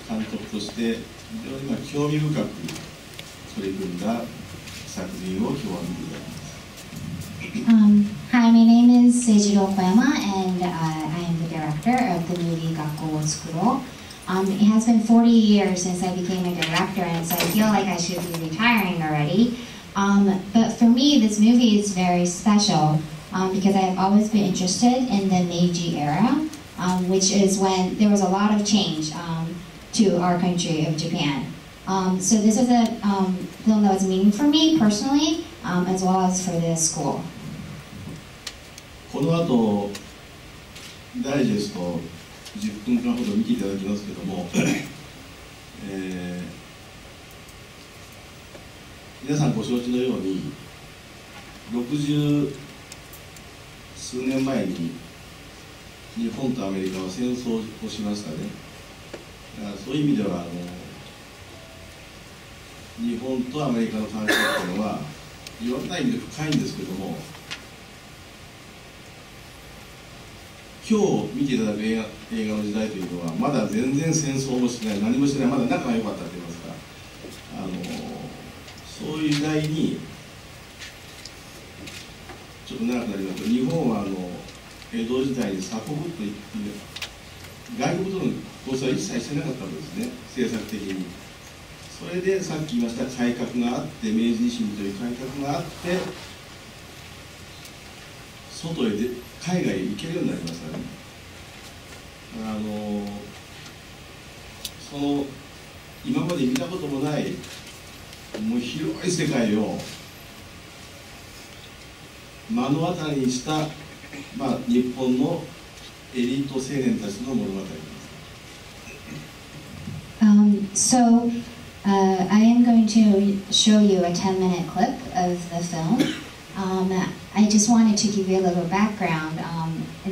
監督として非常に興味深く取り組んだ作品を今日は見ていただきます。Hi, my name is Seijiro Koyama, and I am the director of the movie Gakko Wo Tsukuro. It has been 40 years since I became a director, and so I feel like I should be retiring already. But for me, this movie is very special because I've always been interested in the Meiji Era, which is when there was a lot of change to our country of Japan. So this is a film that was meaningful for me personally, as well as for the school. この後ダイジェスト10分間ほど見ていただきますけども、皆さんご承知のように60数年前に日本とアメリカは戦争をしましたね。だからそういう意味では日本とアメリカの関係というのはいろんな意味で深いんですけども、今日見ていただく映画の時代というのはまだ全然戦争もしてない、何もしてない、まだ仲が良かったと言いますか、そういう時代にちょっと長くなりますと、日本は江戸時代に鎖国といって外国との交際は一切してなかったわけですね、政策的に。それでさっき言いました改革があって、明治維新という改革があって、外へ海外へ行けるようになりましたね。その今まで見たこともないもう広い世界を目の当たりにした、日本のエリート青年たちの物語です。So I am going to show you a 10-minute clip of the film. I just wanted to give you a little background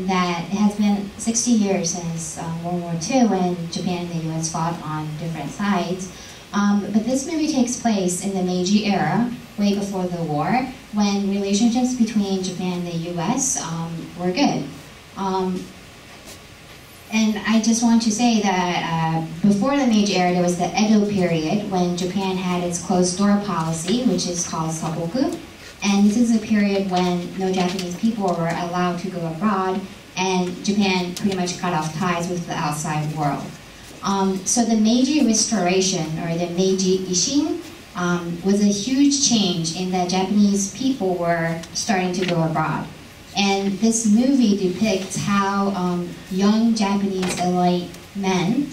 that it has been 60 years since World War II when Japan and the US fought on different sides. But this movie takes place in the Meiji Era, way before the war, when relationships between Japan and the US were good. And I just want to say that before the Meiji Era, there was the Edo period when Japan had its closed-door policy, which is called Saboku. And this is a period when no Japanese people were allowed to go abroad, and Japan pretty much cut off ties with the outside world. So the Meiji Restoration, or the Meiji Ishin, was a huge change in that Japanese people were starting to go abroad. And this movie depicts how young Japanese elite men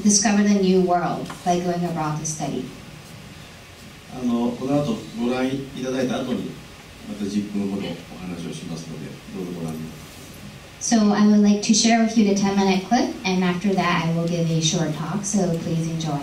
discovered a new world by going abroad to study. この後ご覧いただいた後にまた10分ほどお話をしますので、どうぞご覧ください。So I would like to share with you the 10-minute clip, and after that I will give a short talk, so please enjoy.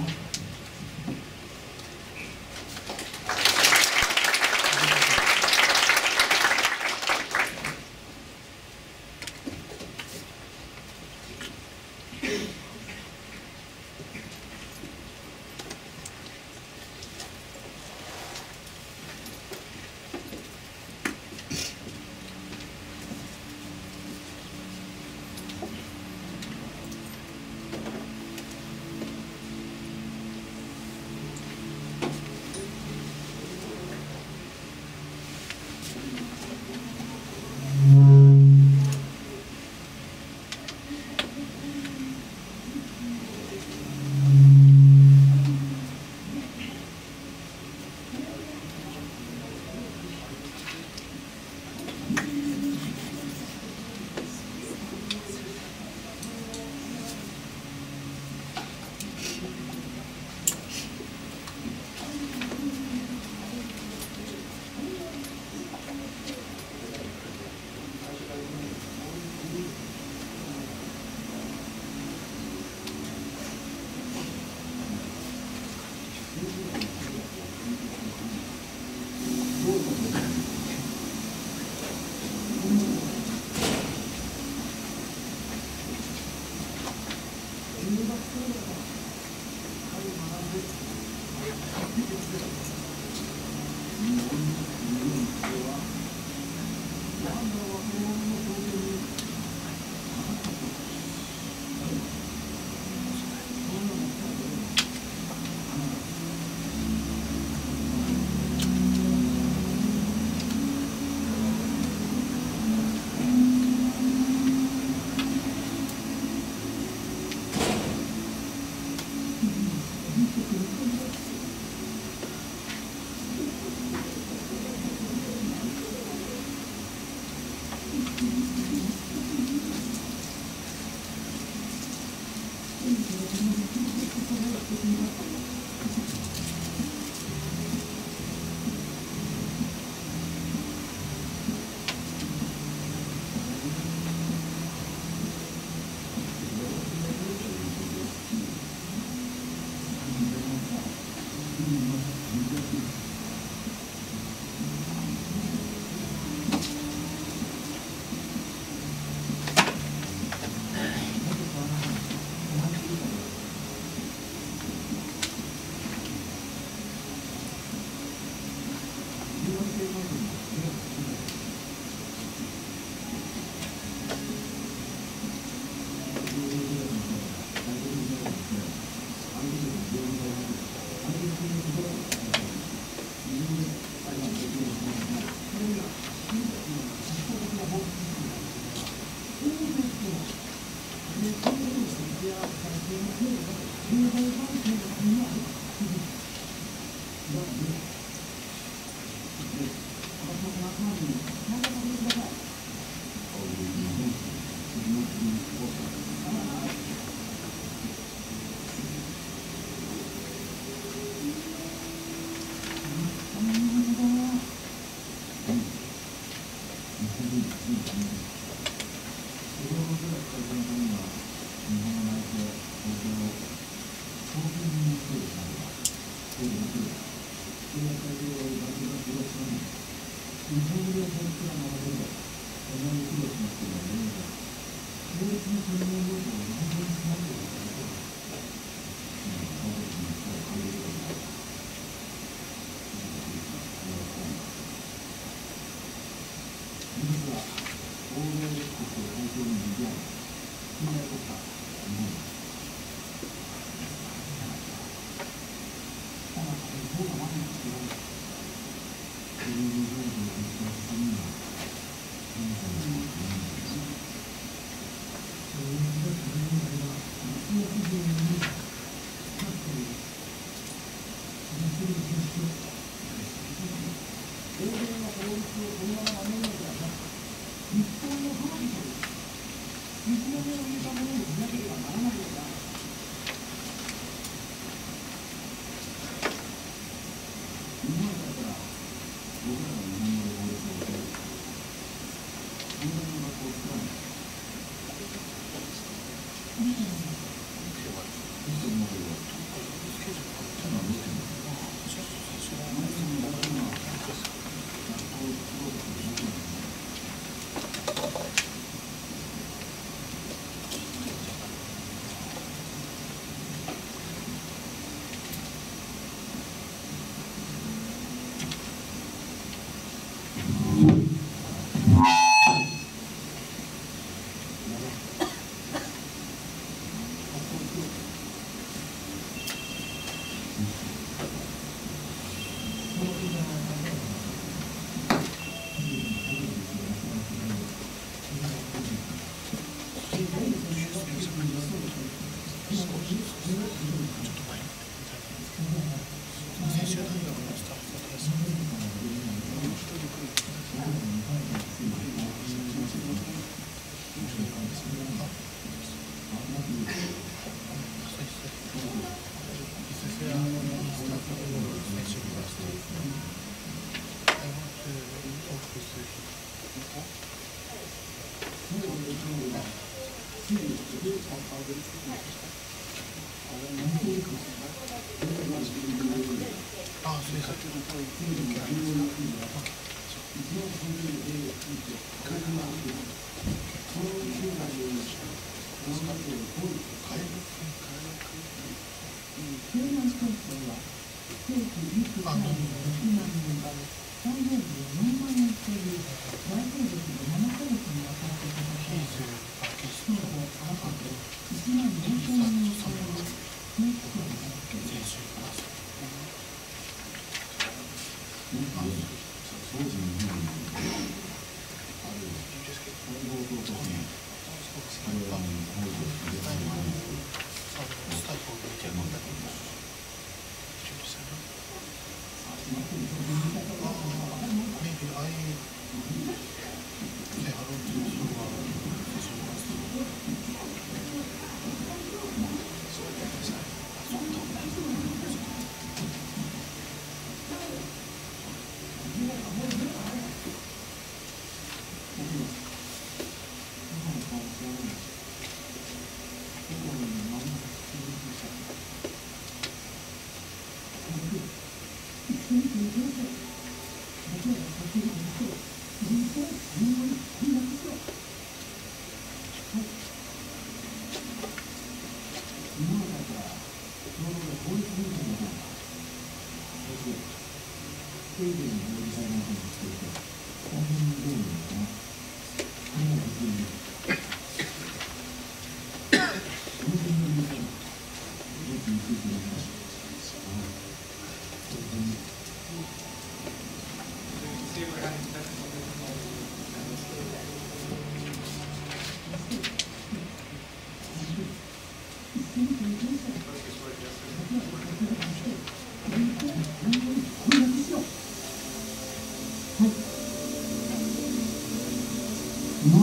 今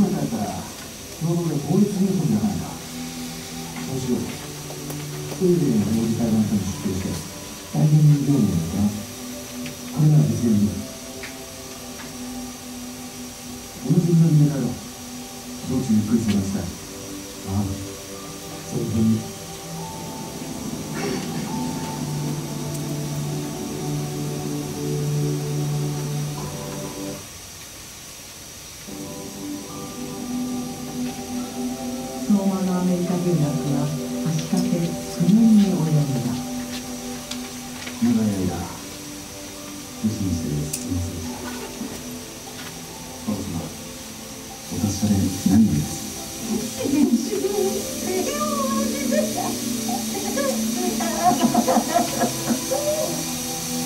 までだったら共同で法律変更じゃないか。そうしよう。トイレの領事裁判所に出廷して大変に業務を行う。これなら別にいい。同じ乗り目だろう。道中ゆっくり相談したい。ああ、そういうふうに。相馬のアメリカ留学は足掛け9年に及んだ。長い間、無視にしてすみませんでした。お父様、お達しで何よりです。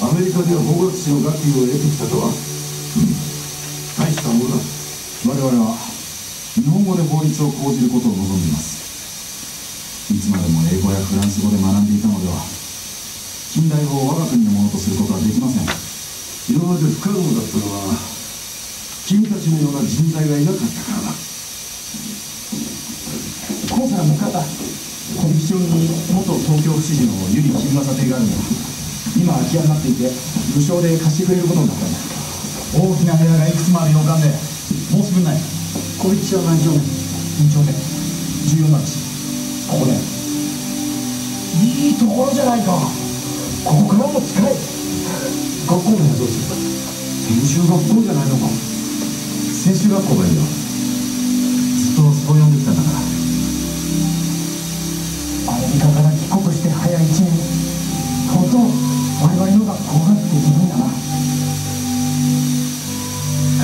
アメリカでは法学士の学位を得てきたとは、大したものだ。我々は日本語で法律を講じることを望んでいます。いつまでも英語やフランス語で学んでいたのでは、近代法を我が国のものとすることはできません。今まで不可能だったのは、君たちのような人材がいなかったからだ。コンサルの方、コミッションに元東京府知事の由利木村査定があるのは、今空き家になっていて無償で貸してくれることになったんだ。大きな部屋がいくつもある洋館で、もうすぐない。小道は何丁目？2丁目。14番地。ここね。いいところじゃないか。ここからも近い。学校名はどうする？専修学校じゃないのか。専修学校がいいよ。ずっとそう呼んできたんだから。アメリカから帰国して早い1年。本当我々の学校ができるんだな。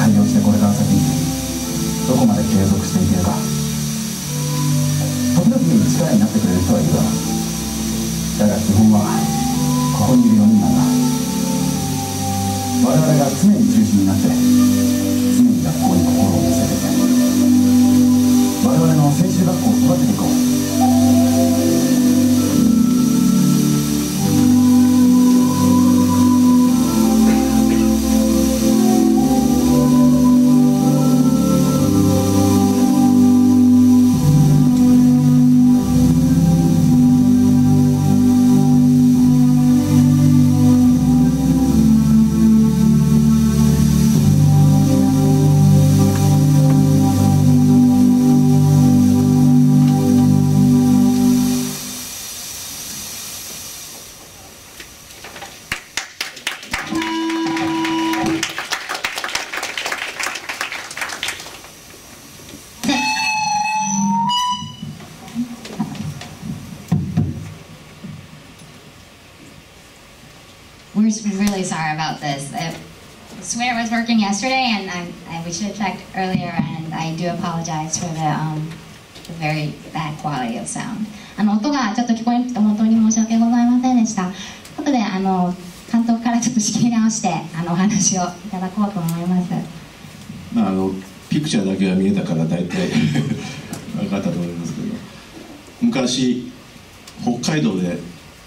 開業してこれから先どこまで継続していけるか。時々力になってくれる人はいるだろう。だが基本はここにいる4人なんだ。我々が常に中心になって常に学校に心を寄せて我々の専修学校を育てていこう。We're really sorry about this. I swear it was working yesterday, and we should have checked earlier, and I do apologize for the very bad quality of sound. 音がちょっと聞こえなくて本当に申し訳ございませんでした。ということで監督からちょっと仕切り直してお話をいただこうと思います。ピクチャーだけが見えたから大体分かったと思いますけど、昔北海道で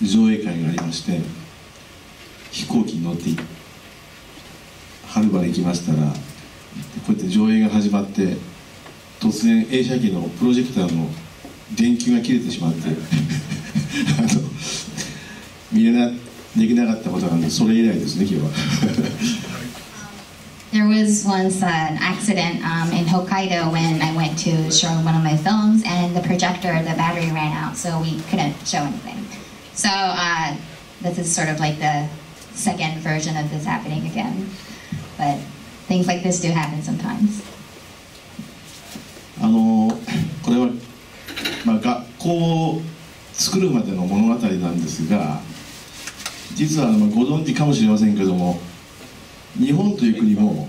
上映会がありまして、飛行機に乗ってはるばる行きましたら、こうやって上映が始まって突然映写機のプロジェクターの電球が切れてしまってできなかったことなんで、それ以来ですね、今日は。There was once an accident in Hokkaido when I went to show one of my films, and the projector, the battery ran out, so we couldn't show anything. So this is sort of like the second version of this happening again. But things like this do happen sometimes. これは、学校を作るまでの物語なんですが、実はご存知かもしれませんけども、日本という国も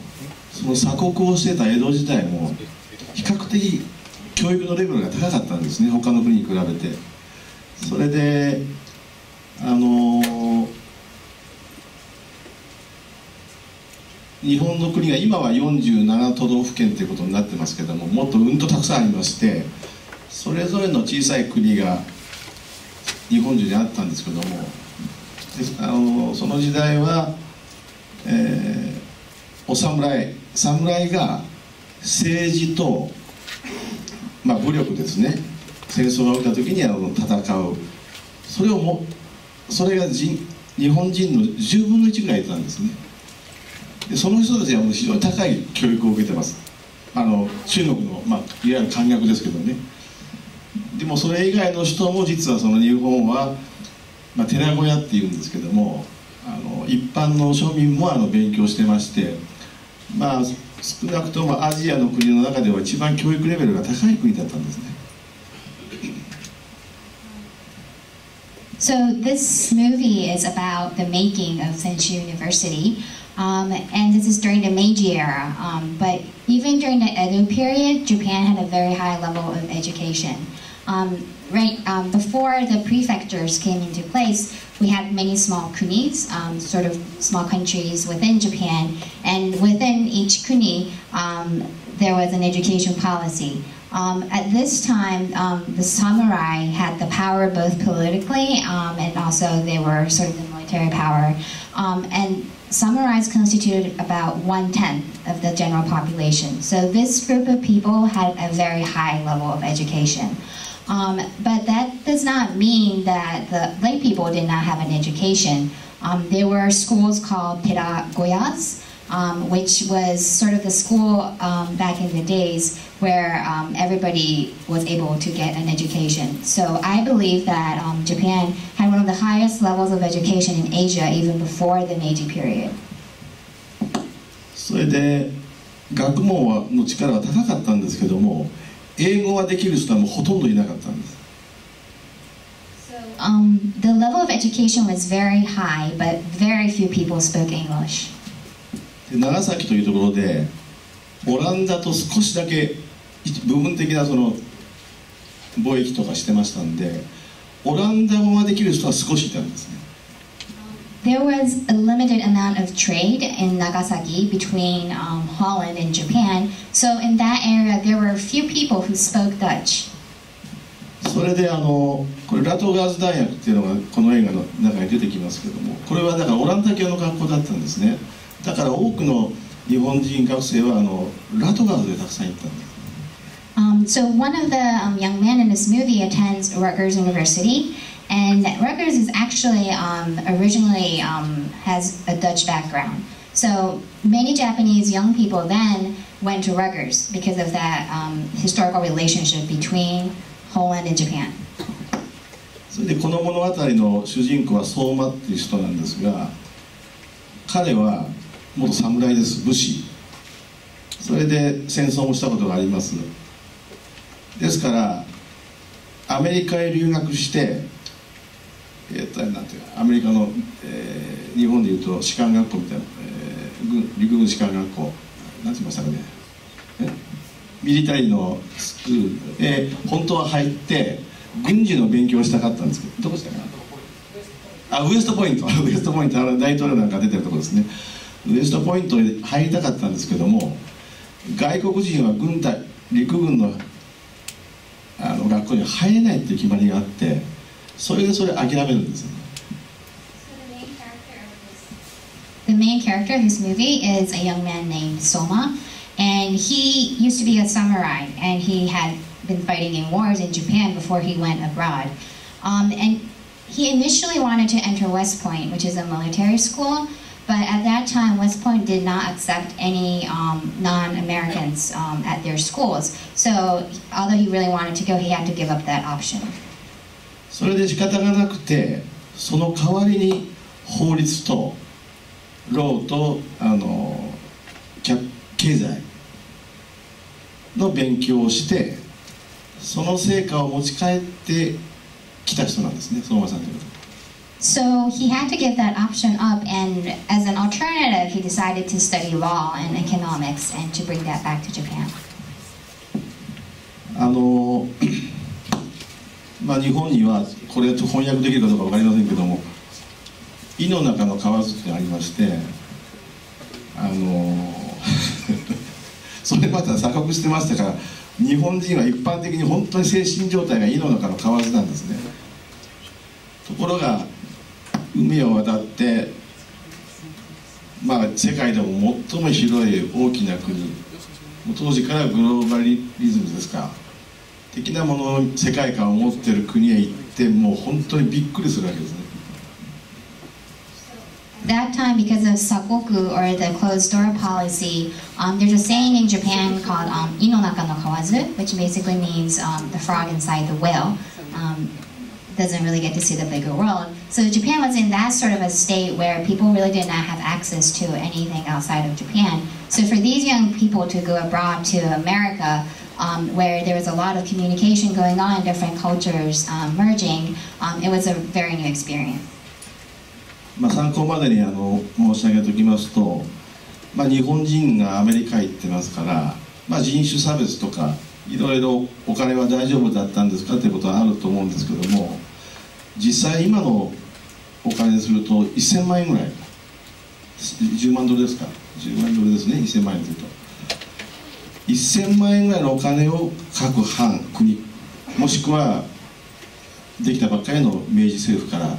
その鎖国をしてた江戸時代も比較的教育のレベルが高かったんですね、他の国に比べて。それで日本の国が今は47都道府県ということになってますけども、もっとうんとたくさんありまして、それぞれの小さい国が日本中にあったんですけども、その時代は、侍が政治と、武力ですね、戦争が起きた時に戦う、それが日本人の10分の1ぐらいいたんですね。でその人たちは非常に高い教育を受けてます。中国の、いわゆる漢学ですけどね。でもそれ以外の人も実はその日本は、寺子屋っていうんですけども、一般の庶民も勉強してまして、少なくともアジアの国の中では一番教育レベルが高い国だったんですね。So this movie is about the making of Senshu University, and this is during the Meiji Era. But even during the Edo period, Japan had a very high level of education. Before the prefectures came into place, we had many small kunis, sort of small countries within Japan, and within each kuni, there was an education policy. At this time, the samurai had the power both politically and also they were sort of the military power. And samurais constituted about 1/10 of the general population. So this group of people had a very high level of education. But that does not mean that the lay people did not have an education. There were schools called peragoyas, which was sort of the school back in the days where everybody was able to get an education. So I believe that Japan had one of the highest levels of education in Asia even before the Meiji period. それで学問の力は高かったんですけども、英語ができる人はもうほとんどいなかったんです。The level of education was very high, but very few people spoke English. で長崎というところでオランダと少しだけ部分的なその貿易とかしてましたんで、オランダ語ができる人は少しいたんですね。There was a limited amount of trade in Nagasaki between Holland and Japan, so in that area there were a few people who spoke Dutch. それでこれラトガーズ大学っていうのがこの映画の中に出てきますけども、これはだからオランダ系の学校だったんですね。だから多くの日本人学生はラトガーズでたくさん行ったんです。So one of the young men in this movie attends Rutgers University, and Rutgers is actually originally has a Dutch background. So many Japanese young people then went to Rutgers because of that historical relationship between Holland and Japan. それでこの物語の主人公は相馬っていう人なんですが、彼は元侍です、武士。それで戦争もしたことがあります。ですからアメリカへ留学して、なんていうかアメリカの、日本でいうと士官学校みたいな、陸軍士官学校なんて言いましたかね、ミリタリーのスクールへ本当は入って軍事の勉強をしたかったんですけど、どこでしたかな、ウエストポイントウエストポイント、大統領なんか出てるところですね。ウエストポイントに入りたかったんですけども、外国人は陸軍の学校に入れないっていう決まりがあって、それで諦めるんですよね。The main character of this movie is a young man named Soma, and he used to be a samurai, and he had been fighting in wars in Japan before he went abroad. And he initially wanted to enter West Point, which is a military school, but at that time West Point did not accept any non-Americans at their schools. So although he really wanted to go, he had to give up that option. それで仕方がなくて、その代わりに法律とローと経済の勉強をして、その成果を持ち帰ってきた人なんですね、相馬さんというこ So he had to give that option up, and as an alternative, he decided to study law and economics and to bring that back to Japan. 日本にはこれ翻訳できるかどうか分かりませんけども、井の中の蛙ってありまして、それまた錯覚してましたから、日本人は一般的に本当に精神状態が井の中の蛙なんですね。ところが海を渡って、世界でも最も広い大きな国、当時からグローバリズムですか、的なものの世界観を持っている国へ行って、もう本当にびっくりするわけですね。That time, because of sakoku or the closed door policy, there's a saying in Japan called "ino naka no kawazu," which basically means the frog inside the whale. Doesn't really get to see the bigger world. So Japan was in that sort of a state where people really did not have access to anything outside of Japan. So for these young people to go abroad to America, where there was a lot of communication going on, different cultures merging, it was a very new experience. 参考までに申し上げておきますと、日本人がアメリカ行ってますから、人種差別とかいろいろお金は大丈夫だったんですかということはあると思うんですけども、実際今のお金にすると1000万円ぐらい、10万ドルですか、10万ドルですね、1000万円というと1000万円ぐらいのお金を各藩国、もしくはできたばっかりの明治政府から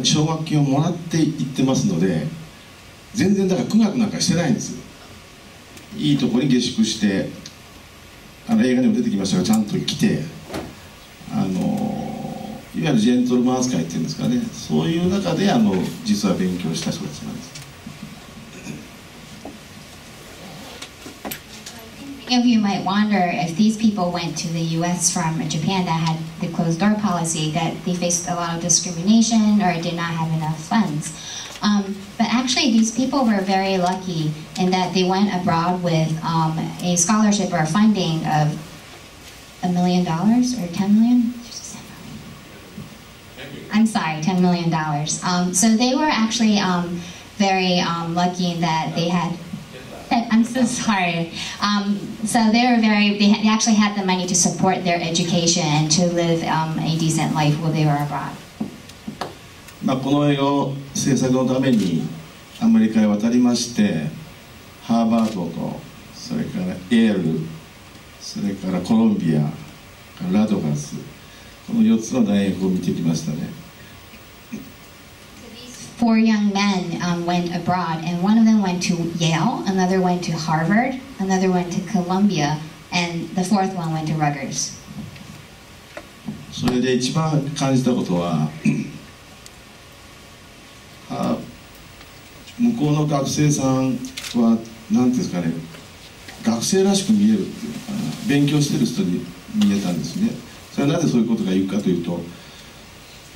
奨学金をもらっていってますので、全然だから苦学なんかしてないんですよ。いいところに下宿して、映画にも出てきましたが、ちゃんと来て、いわゆるジェントルマン扱いっていうんですかね、そういう中で実は勉強した人たちなんです。Many of you might wonder if these people went to the U.S. from Japan that had the closed door policy, that they faced a lot of discrimination or did not have enough funds. But actually, these people were very lucky in that they went abroad with a scholarship or funding of $1 million or 10 million. I'm sorry, $10 million. So they were actually very lucky in that they had. I'm so sorry. So they actually had the money to support their education and to live a decent life while they were abroad. この映画を制作のためにアメリカへ渡りまして、ハーバードとそれからエール、それからコロンビア、ラドガス、この4つの大学を見てきましたね。Four young men went abroad, and one of them went to Yale, another went to Harvard, another went to Columbia, and the fourth one went to Rutgers. それで一番感じたことは、向こうの学生さんは何ていうんですかね、学生らしく見えるっていうかな、勉強してる人に見えたんですね。それはなぜそういうことが言うかというと、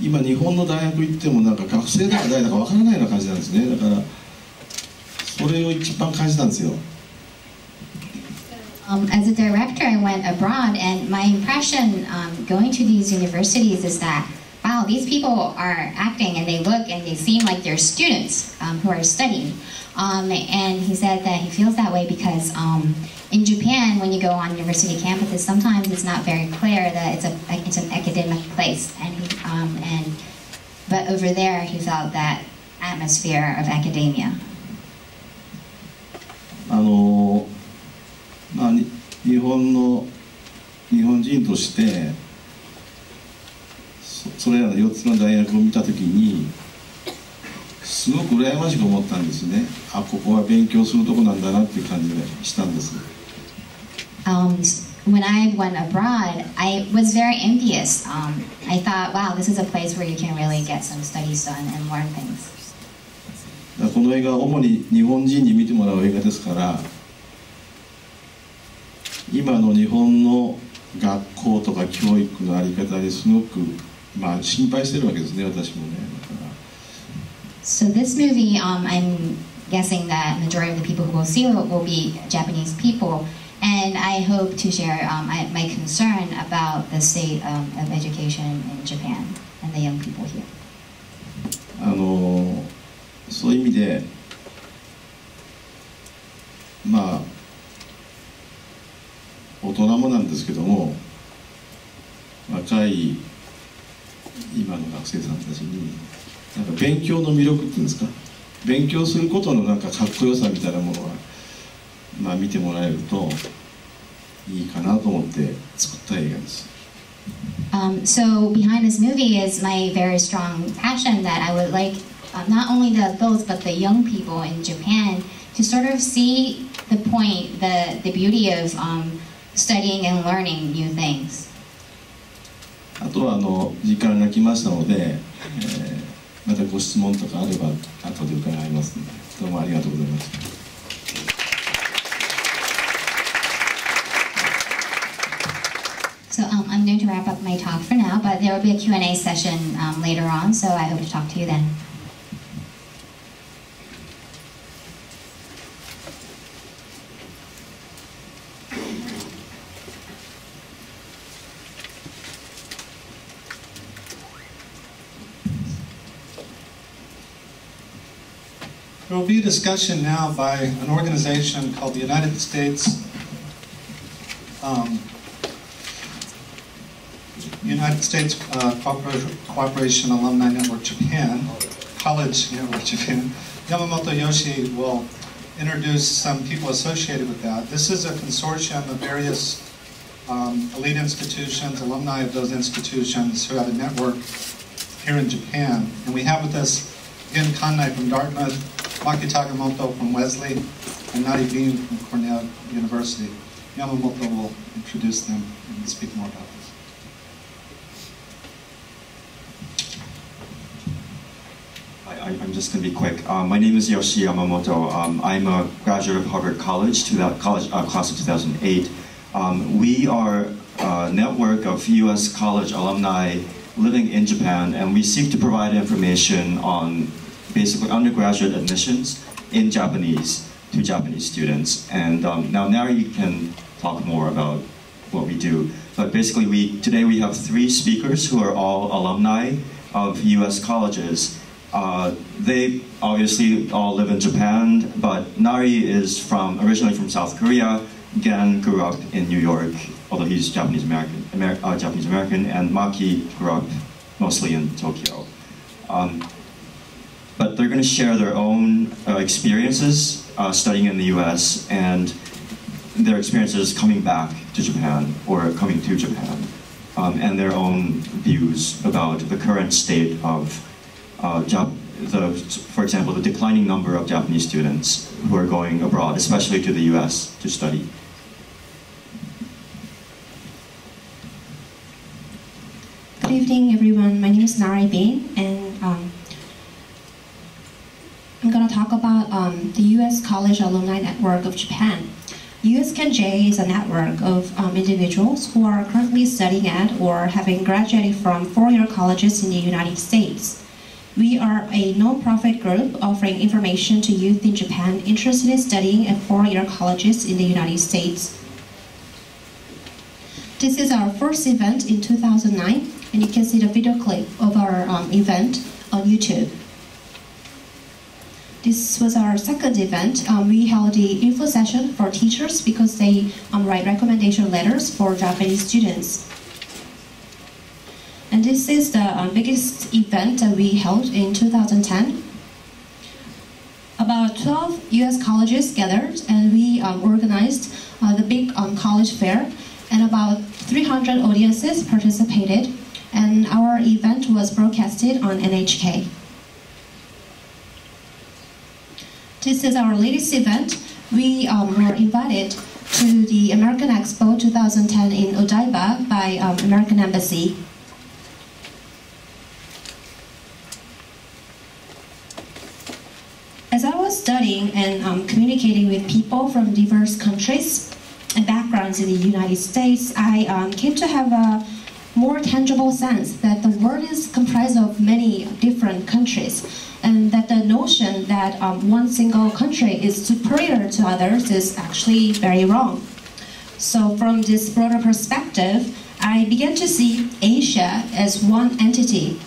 今日本の大学行ってもなんか学生だか誰だかわからないような感じなんですね。だからそれを一番感じたんですよ。As a director, I went abroad, and my impression going to these universities is that, wow, these people are acting and they look and they seem like they're students who are studying. And he said that he feels that way because in Japan, when you go on university campuses, sometimes it's not very clear that it's an academic place. But over there, he felt that atmosphere of academia. 日本人としてそれらの4つの大学を見たときにすごく羨ましく思ったんですね。ここは勉強するとこなんだなっていう感じがしたんです。When I went abroad, I was very envious. I thought, wow, this is a place where you can really get some studies done and learn things. この映画は主に日本人に見てもらう映画ですから、今の日本の学校とか教育の在り方にすごく心配してるわけですね、私もね。だから。So this movie, I'm guessing that majority of the people who will see it will be Japanese people, and I hope to share my concern about the state of education in Japan and the young people here. そういう意味でまあ大人もなんですけども、若い今の学生さんたちになんか勉強の魅力っていうんですか、勉強することのなんかかっこよさみたいなものが、まあ、見てもらえるといいかなと思って作った映画です。So behind this movie is my very strong passion that I would like not only the adults but the young people in Japan to sort of see the point, the beauty of studying and learning new things. あとは時間が来ましたので、またご質問とかあれば後で伺いますので、どうもありがとうございました。So I'm going to wrap up my talk for now, but there will be a Q&A session later on, so I hope to talk to you then. There will be a discussion now by an organization called the United States Cooperation Alumni Network Japan, College Network Japan. Yamamoto Yoshi will introduce some people associated with that. This is a consortium of various elite institutions, alumni of those institutions who have a network here in Japan. And we have with us Gen Kanai from Dartmouth, Maki Tagamoto from Wesley, and Nari Beam from Cornell University. Yamamoto will introduce them and speak more about this. I'm just going to be quick. My name is Yoshi Yamamoto. I'm a graduate of Harvard College, class of 2008. We are a network of U.S. college alumni living in Japan, and we seek to provide information on basically undergraduate admissions in Japanese to Japanese students. And now Nari can talk more about what we do. But basically, today we have 3 speakers who are all alumni of U.S. colleges. They obviously all live in Japan, but Nari is originally from South Korea. Gen grew up in New York, although he's Japanese American, and Maki grew up mostly in Tokyo. But they're going to share their own experiences studying in the U.S. and their experiences coming back to Japan or coming to Japan, and their own views about the current state of for example, the declining number of Japanese students who are going abroad, especially to the U.S. to study. Good evening, everyone. My name is Nari Bean, and I'm going to talk about the U.S. College Alumni Network of Japan. USCANJ is a network of individuals who are currently studying at or having graduated from 4-year colleges in the United States. We are a non-profit group offering information to youth in Japan interested in studying at 4-year colleges in the United States. This is our first event in 2009, and you can see the video clip of our event on YouTube. This was our second event. We held the info session for teachers because they write recommendation letters for Japanese students. And this is the biggest event that we held in 2010. About 12 U.S. colleges gathered, and we organized the big college fair, and about 300 audiences participated, and our event was broadcasted on NHK. This is our latest event. We were invited to the American Expo 2010 in Odaiba by American Embassy. As I was studying and communicating with people from diverse countries and backgrounds in the United States, I came to have a more tangible sense that the world is comprised of many different countries, and that the notion that one single country is superior to others is actually very wrong. So from this broader perspective, I began to see Asia as one entity,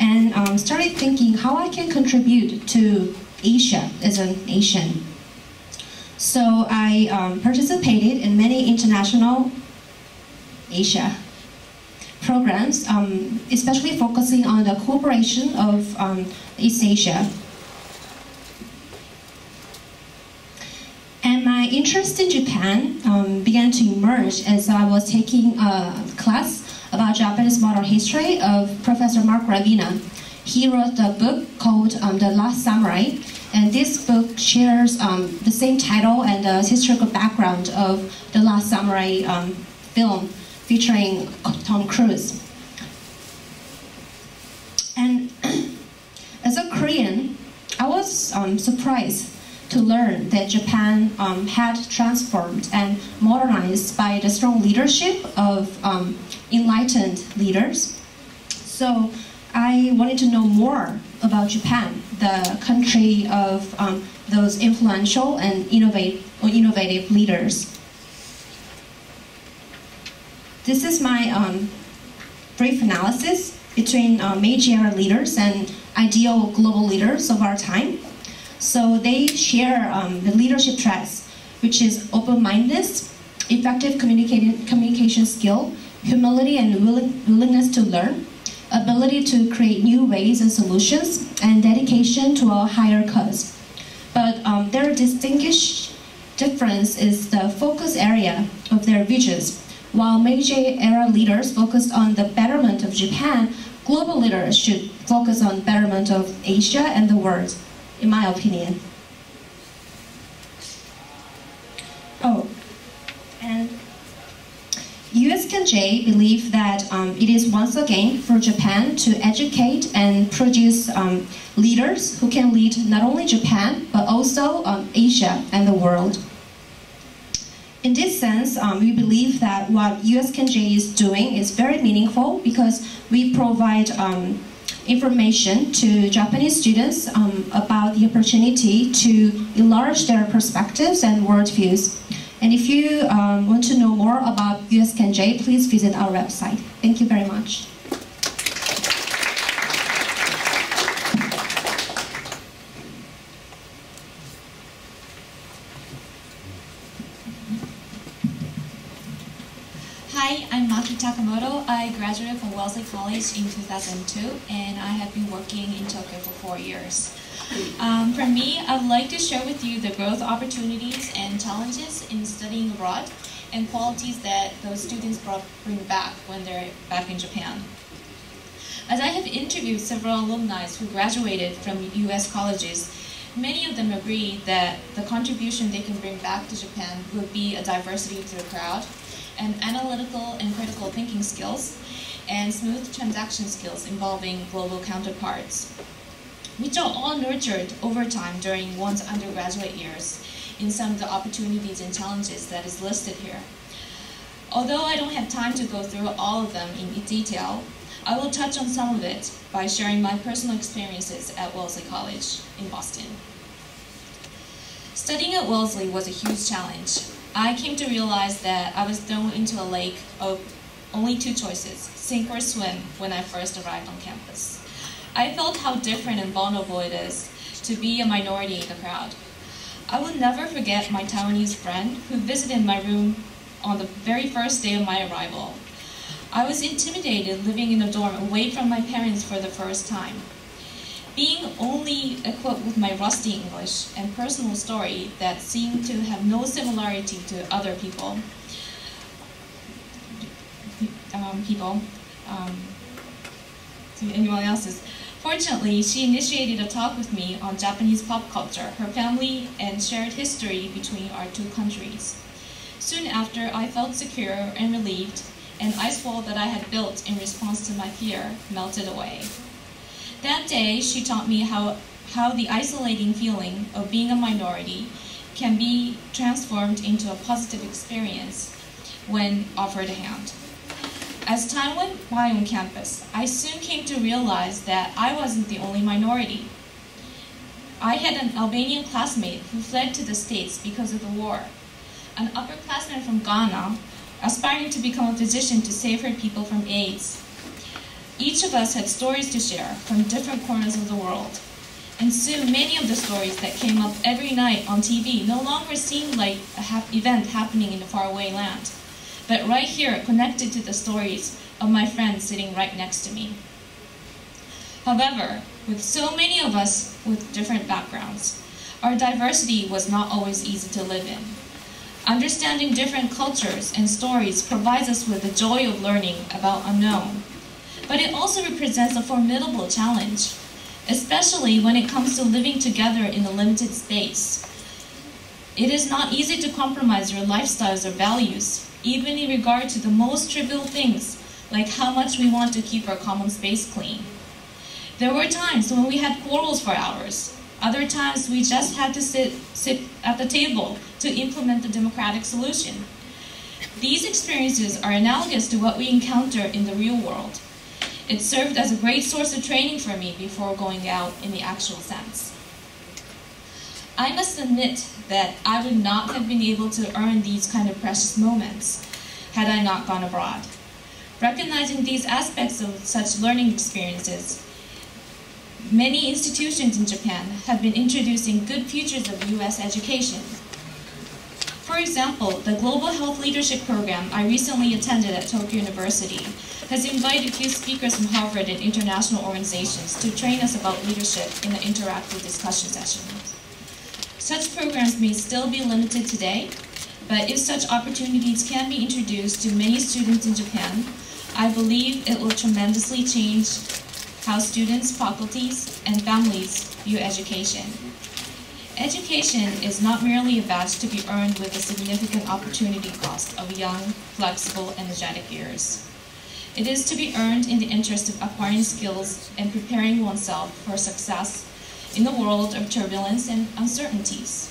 and started thinking how I can contribute to Asia as an Asian. So I participated in many international Asia programs, especially focusing on the cooperation of East Asia. And my interest in Japan began to emerge as I was taking a class about Japanese modern history of Professor Mark Ravina. He wrote a book called The Last Samurai, and this book shares the same title and the historical background of The Last Samurai film featuring Tom Cruise. And as a Korean, I was surprised to learn that Japan had transformed and modernized by the strong leadership of enlightened leaders. So I wanted to know more about Japan, the country of those influential and innovative leaders. This is my brief analysis between Meiji Era leaders and ideal global leaders of our time. So they share the leadership traits, which is open-mindedness, effective communication skill, humility and willingness to learn, ability to create new ways and solutions, and dedication to a higher cause. But their distinguished difference is the focus area of their visions. While Meiji Era leaders focused on the betterment of Japan, global leaders should focus on betterment of Asia and the world, in my opinion. Oh, and USCANJ believe that it is once again for Japan to educate and produce leaders who can lead not only Japan, but also Asia and the world. In this sense, we believe that what USCANJ is doing is very meaningful because we provide information to Japanese students about the opportunity to enlarge their perspectives and worldviews. And if you want to know more about USCANJ, please visit our website. Thank you very much. Hi, I'm Maki Takamoto. I graduated from Wellesley College in 2002, and I have been working in Tokyo for 4 years. For me, I'd like to share with you the growth opportunities and challenges in studying abroad and qualities that those students bring back when they're back in Japan. As I have interviewed several alumni who graduated from US colleges, many of them agree that the contribution they can bring back to Japan would be a diversity to the crowd, and analytical and critical thinking skills, and smooth transaction skills involving global counterparts, which are all nurtured over time during one's undergraduate years in some of the opportunities and challenges that is listed here. Although I don't have time to go through all of them in detail, I will touch on some of it by sharing my personal experiences at Wellesley College in Boston. Studying at Wellesley was a huge challenge. I came to realize that I was thrown into a lake of only 2 choices, sink or swim, when I first arrived on campus. I felt how different and vulnerable it is to be a minority in the crowd. I will never forget my Taiwanese friend who visited my room on the very first day of my arrival. I was intimidated living in a dorm away from my parents for the first time. Being only equipped with my rusty English and personal story that seemed to have no similarity to other people, to anyone else's. Fortunately, she initiated a talk with me on Japanese pop culture, her family, and shared history between our 2 countries. Soon after, I felt secure and relieved, and ice wall that I had built in response to my fear melted away. That day, she taught me how the isolating feeling of being a minority can be transformed into a positive experience when offered a hand. As time went by on campus, I soon came to realize that I wasn't the only minority. I had an Albanian classmate who fled to the States because of the war, an upperclassman from Ghana aspiring to become a physician to save her people from AIDS. Each of us had stories to share from different corners of the world. And soon, many of the stories that came up every night on TV no longer seemed like an event happening in a faraway land, but right here, connected to the stories of my friends sitting right next to me. However, with so many of us with different backgrounds, our diversity was not always easy to live in. Understanding different cultures and stories provides us with the joy of learning about unknown, but it also represents a formidable challenge, especially when it comes to living together in a limited space. It is not easy to compromise your lifestyles or values, even in regard to the most trivial things, like how much we want to keep our common space clean. There were times when we had quarrels for hours. Other times we just had to sit at the table to implement the democratic solution. These experiences are analogous to what we encounter in the real world. It served as a great source of training for me before going out in the actual sense. I must admit that I would not have been able to earn these kind of precious moments had I not gone abroad. Recognizing these aspects of such learning experiences, many institutions in Japan have been introducing good features of U.S. education. For example, the Global Health Leadership Program I recently attended at Tokyo University has invited few speakers from Harvard and international organizations to train us about leadership in an interactive discussion session. Such programs may still be limited today, but if such opportunities can be introduced to many students in Japan, I believe it will tremendously change how students, faculties, and families view education. Education is not merely a badge to be earned with the significant opportunity cost of young, flexible, energetic years. It is to be earned in the interest of acquiring skills and preparing oneself for success in the world of turbulence and uncertainties.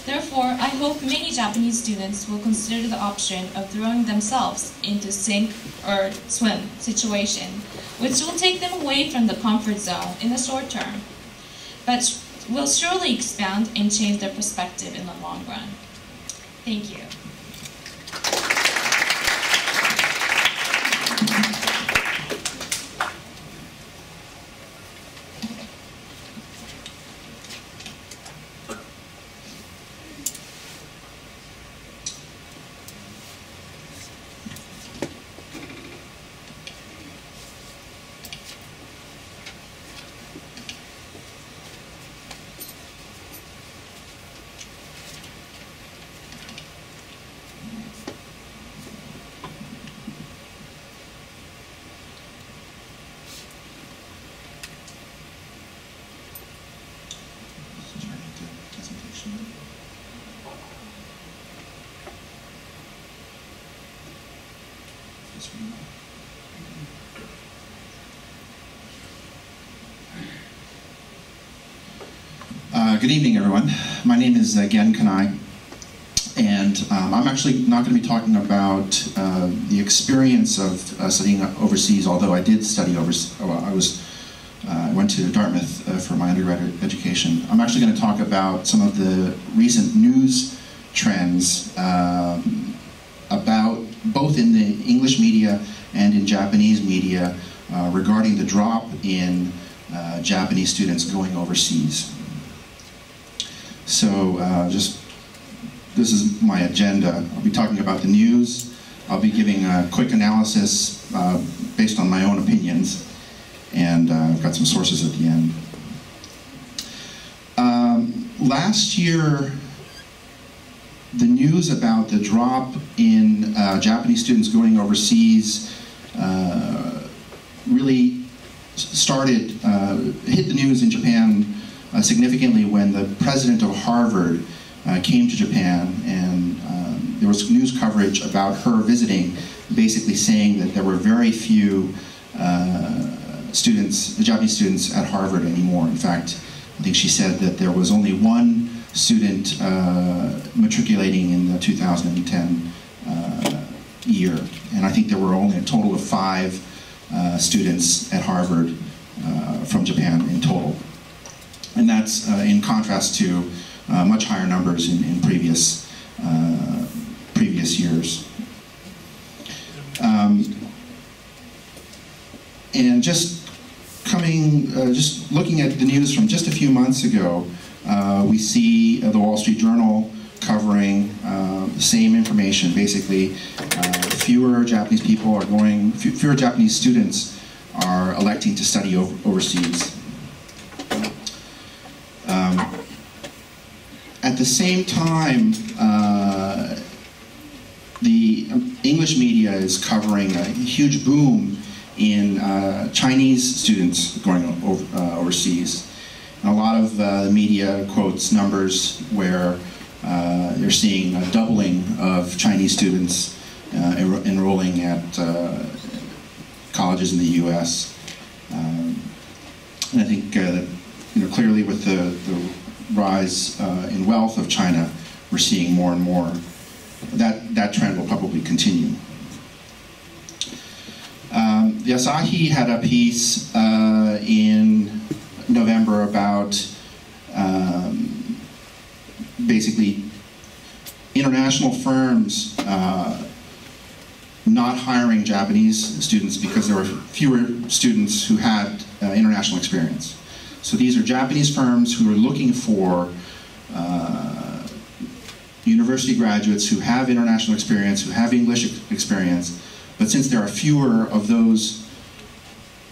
Therefore, I hope many Japanese students will consider the option of throwing themselves into sink or swim situation, which will take them away from the comfort zone in the short term, but will surely expand and change their perspective in the long run. Thank you. Good evening, everyone. My name is Gen Kanai, and I'm actually not going to be talking about the experience of studying overseas, although I did study overseas. I went to Dartmouth for my undergraduate education. I'm actually going to talk about some of the recent news trends about both in the English media and in Japanese media regarding the drop in Japanese students going overseas. So this is my agenda. I'll be talking about the news. I'll be giving a quick analysis based on my own opinions, and I've got some sources at the end. Last year, the news about the drop in Japanese students going overseas really hit the news in Japan significantly when the president of Harvard came to Japan, and there was news coverage about her visiting, basically saying that there were very few Japanese students at Harvard anymore. In fact, I think she said that there was only one student matriculating in the 2010 year, and I think there were only a total of 5 students at Harvard from Japan in total. And that's in contrast to much higher numbers in previous years. And just looking at the news from just a few months ago, we see the Wall Street Journal covering the same information. Basically, fewer Japanese students are electing to study overseas. At the same time, the English media is covering a huge boom in Chinese students going overseas. And a lot of the media quotes numbers where they're seeing a doubling of Chinese students enrolling at colleges in the U.S. And I think clearly with the rise in wealth of China, we're seeing more and more. That trend will probably continue. The Asahi had a piece in November about basically international firms not hiring Japanese students because there were fewer students who had international experience. So these are Japanese firms who are looking for university graduates who have international experience, who have English experience, but since there are fewer of those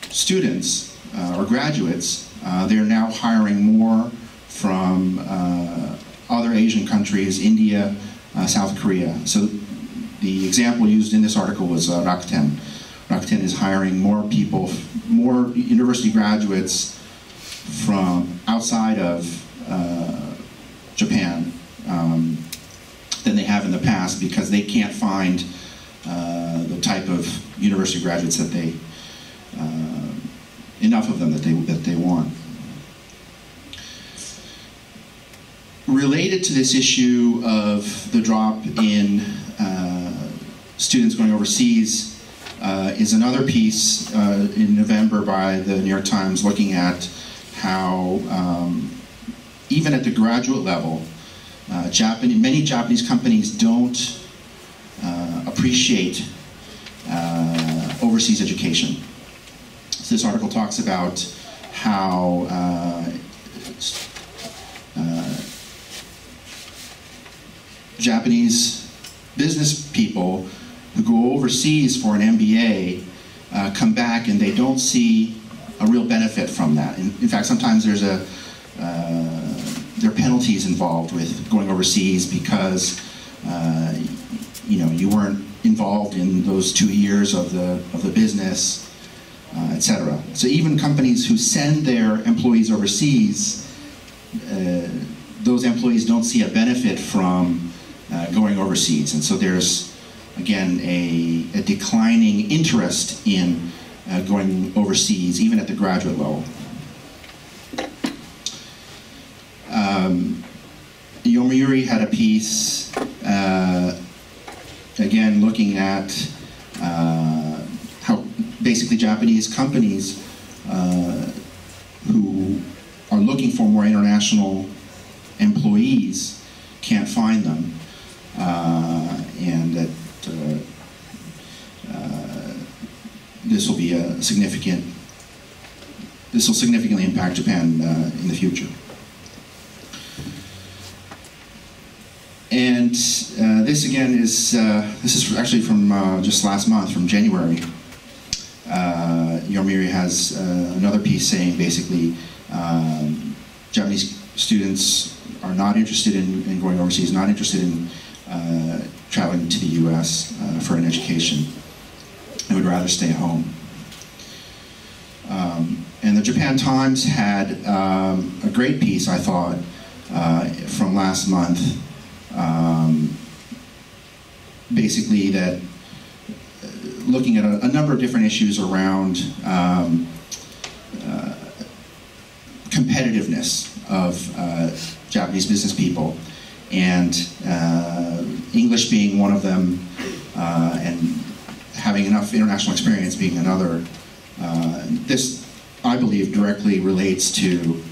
students or graduates, they're now hiring more from other Asian countries, India, South Korea. So the example used in this article was Rakuten. Rakuten is hiring more people, more university graduates from outside of Japan than they have in the past because they can't find the type of university graduates that they, enough of them that they want. Related to this issue of the drop in students going overseas is another piece in November by the New York Times looking at how even at the graduate level, many Japanese companies don't appreciate overseas education. So this article talks about how Japanese business people who go overseas for an MBA come back and they don't see a real benefit from that. In fact, sometimes there are penalties involved with going overseas because you weren't involved in those 2 years of the business, etc. So even companies who send their employees overseas, those employees don't see a benefit from going overseas, and so there's again a declining interest in going overseas, even at the graduate level. Yomiuri had a piece, again looking at how basically Japanese companies who are looking for more international employees can't find them, and that this will significantly impact Japan in the future. And this again is actually from just last month, from January. Yomiuri has another piece saying basically Japanese students are not interested in going overseas, not interested in traveling to the U.S. For an education. They would rather stay home. And the Japan Times had a great piece, I thought, from last month, basically that looking at a number of different issues around competitiveness of Japanese business people, and English being one of them, and having enough international experience being another. This, I believe, directly relates to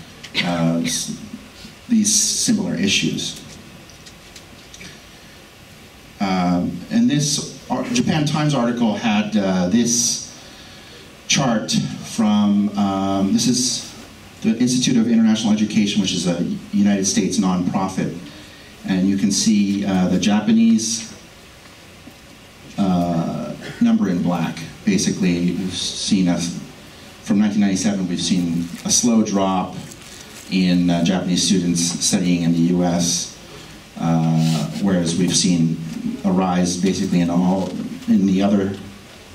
these similar issues. And this Japan Times article had this chart from, this is the Institute of International Education, which is a United States nonprofit. And you can see the Japanese number in black. Basically, we've seen from 1997, we've seen a slow drop in Japanese students studying in the US, whereas we've seen a rise basically in the other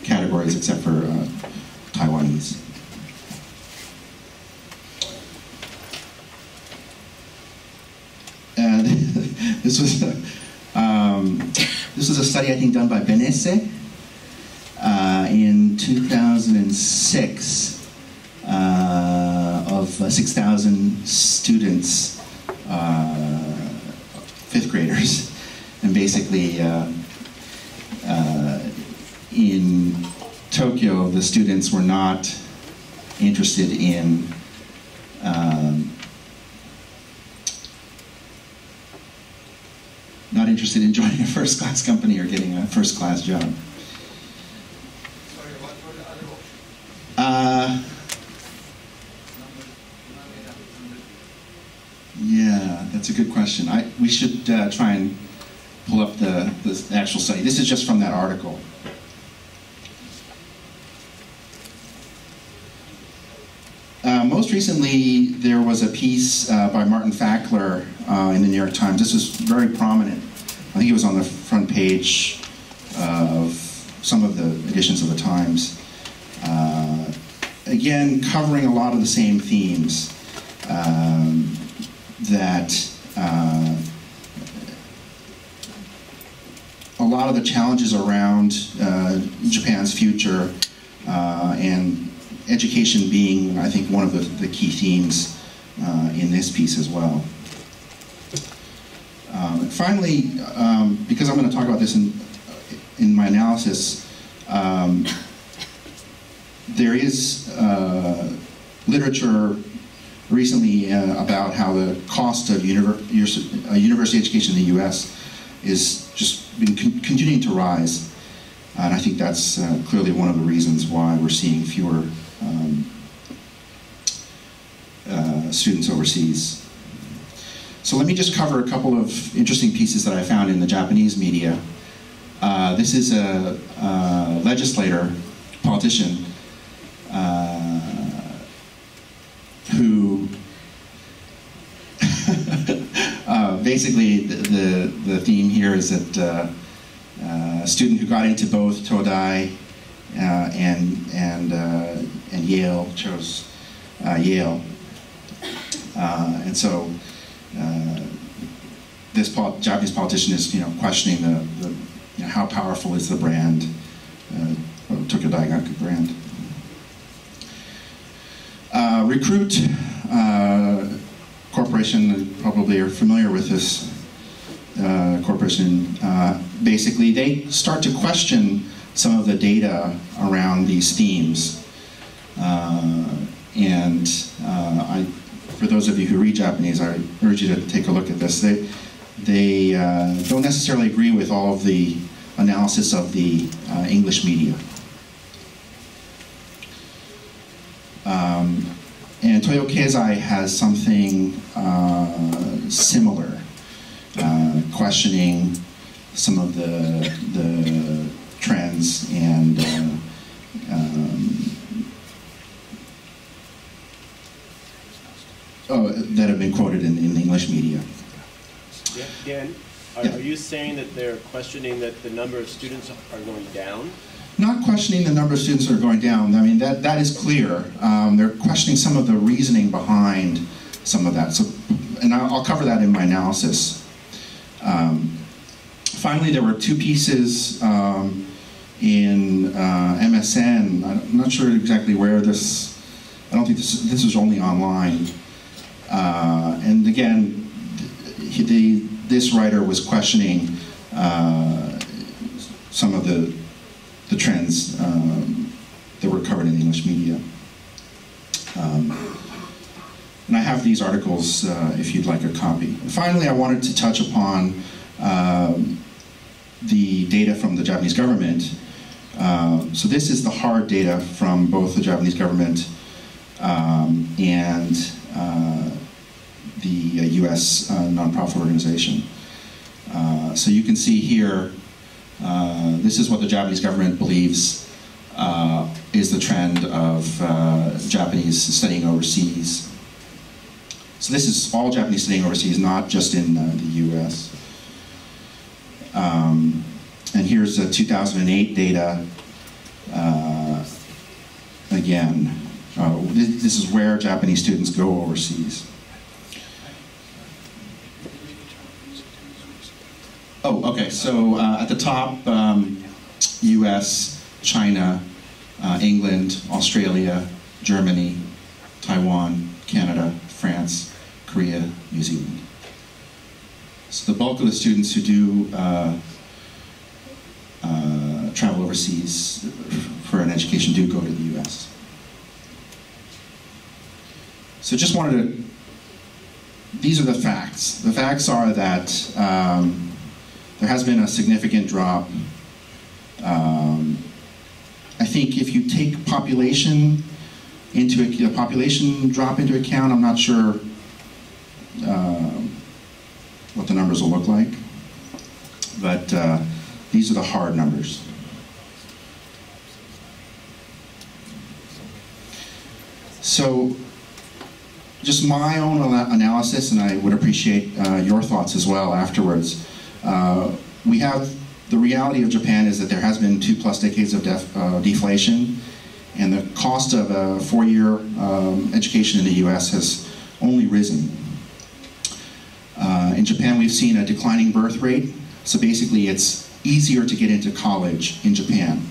categories except for Taiwanese. And this was a study, I think, done by Benesse in 2006 of 6,000 students, fifth graders, and basically in Tokyo, the students were not interested in joining a first-class company or getting a first-class job. Yeah, that's a good question. We should try and pull up the actual study. This is just from that article. Most recently, there was a piece by Martin Fackler in the New York Times. This was very prominent. I think it was on the front page of some of the editions of the Times. Again, covering a lot of the same themes that a lot of the challenges around Japan's future and education being, I think, one of the key themes in this piece as well. Finally, because I'm going to talk about this in my analysis, there is literature recently about how the cost of university education in the U.S. is just been continuing to rise. And I think that's clearly one of the reasons why we're seeing fewer students overseas. So let me just cover a couple of interesting pieces that I found in the Japanese media. This is a legislator, politician, who basically the theme here is that a student who got into both Todai and Yale chose Yale, and so this Japanese politician is questioning the how powerful is the brand, Tokyo Daigaku brand. Recruit Corporation, you probably are familiar with this corporation. Basically, they start to question some of the data around these themes. For those of you who read Japanese, I urge you to take a look at this. They don't necessarily agree with all of the analysis of the English media. And Toyo Keizai has something similar, questioning some of the trends and that have been quoted in the English media. Yeah, Dan, are you saying that they're questioning that the number of students are going down? Not questioning the number of students that are going down. I mean, that is clear. They're questioning some of the reasoning behind some of that. So, and I'll cover that in my analysis. Finally, there were two pieces in MSN. I'm not sure exactly where this. I don't think this was only online. And again, this writer was questioning some of the trends that were covered in the English media. And I have these articles if you'd like a copy. Finally, I wanted to touch upon the data from the Japanese government So this is the hard data from both the Japanese government and the US nonprofit organization. So you can see here, this is what the Japanese government believes is the trend of Japanese studying overseas. So this is all Japanese studying overseas, not just in the US. And here's the 2008 data. Again, this is where Japanese students go overseas. Oh, okay, so at the top, US, China, England, Australia, Germany, Taiwan, Canada, France, Korea, New Zealand. So the bulk of the students who do travel overseas for an education do go to the US. So just wanted to, these are the facts. The facts are that there has been a significant drop. I think if you take population drop into account, I'm not sure what the numbers will look like, but these are the hard numbers. So just my own analysis, and I would appreciate your thoughts as well afterwards. We have, the reality of Japan is that there has been 2+ decades of deflation, and the cost of a 4-year education in the US has only risen. In Japan, we've seen a declining birth rate, so basically it's easier to get into college in Japan.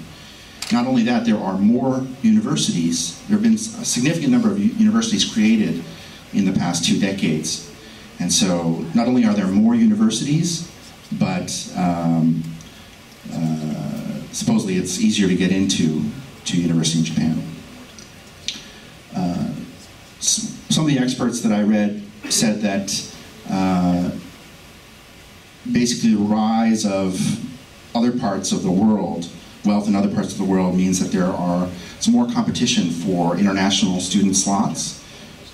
Not only that, there are more universities. There have been a significant number of universities created in the past 2 decades. And so not only are there more universities, but supposedly it's easier to get into university in Japan. Some of the experts that I read said that basically the rise of other parts of the world, wealth in other parts of the world, means that there are some more competition for international student slots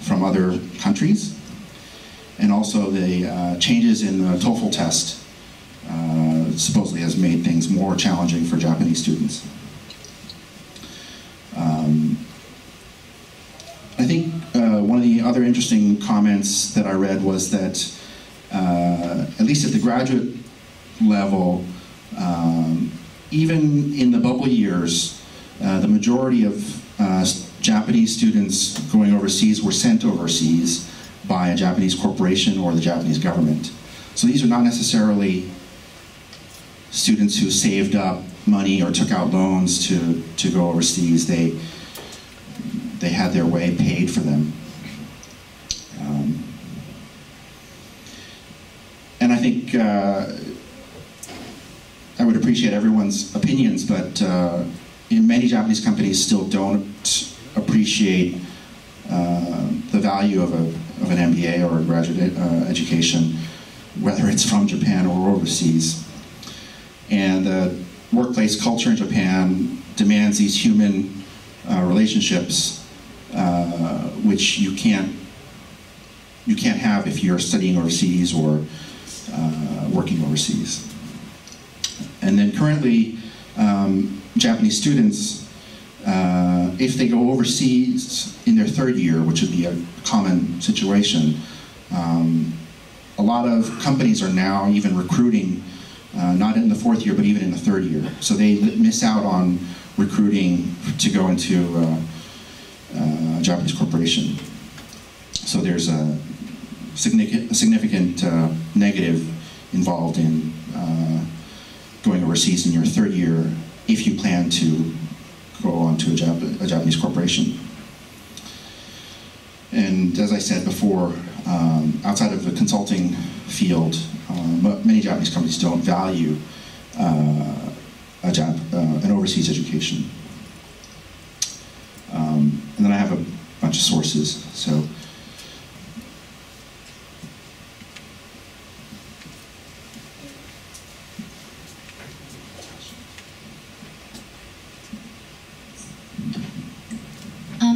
from other countries. And also the changes in the TOEFL test supposedly has made things more challenging for Japanese students. I think one of the other interesting comments that I read was that at least at the graduate level, even in the bubble years, the majority of Japanese students going overseas were sent overseas by a Japanese corporation or the Japanese government. So these are not necessarily students who saved up money or took out loans to go overseas. They had their way paid for them. And I think I would appreciate everyone's opinions, but many Japanese companies still don't appreciate the value of an MBA or a graduate education, whether it's from Japan or overseas. And the workplace culture in Japan demands these human relationships, which you can't have if you're studying overseas or working overseas. And then currently, Japanese students, if they go overseas in their 3rd year, which would be a common situation, a lot of companies are now even recruiting, not in the 4th year, but even in the 3rd year. So they miss out on recruiting to go into a Japanese corporation. So there's a significant negative involved in going overseas in your 3rd year if you plan to go on to a Japanese corporation. And as I said before, outside of the consulting field, many Japanese companies don't value an overseas education. And then I have a bunch of sources. So.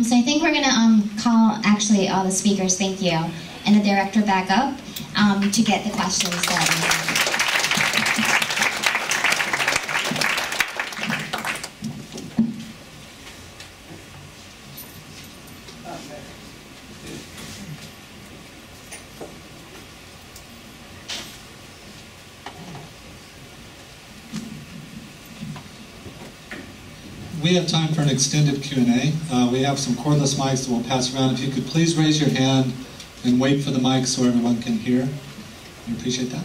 So I think we're going to call actually all the speakers, thank you, and the director back up to get the questions started. We have time for an extended Q&A. We have some cordless mics that we'll pass around. If you could please raise your hand and wait for the mic so everyone can hear. I appreciate that.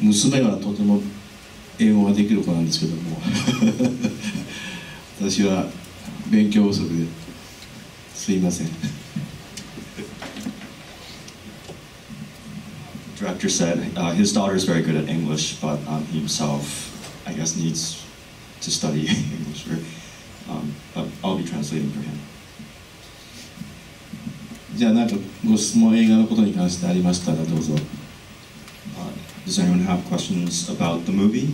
娘はとても英語ができる子なんですけども私は勉強不足ですいません。 Director said his daughter is very good at English, but he himself, I guess, needs to study English. But I'll be translating for him. じゃあなんかご質問映画のことに関してありましたらどうぞ。Does anyone have questions about the movie?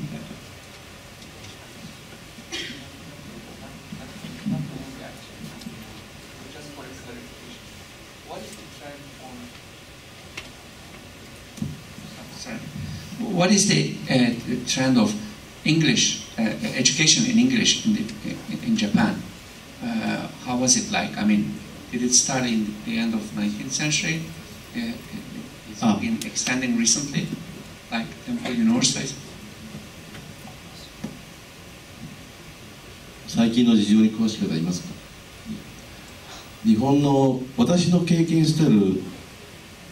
What is the trend of English education in English in Japan? How was it like? I mean, did it start in the end of 19th century? It's been extending recently, like Temple University. 最近の事情に詳しい方いますか？日本の私の経験してる、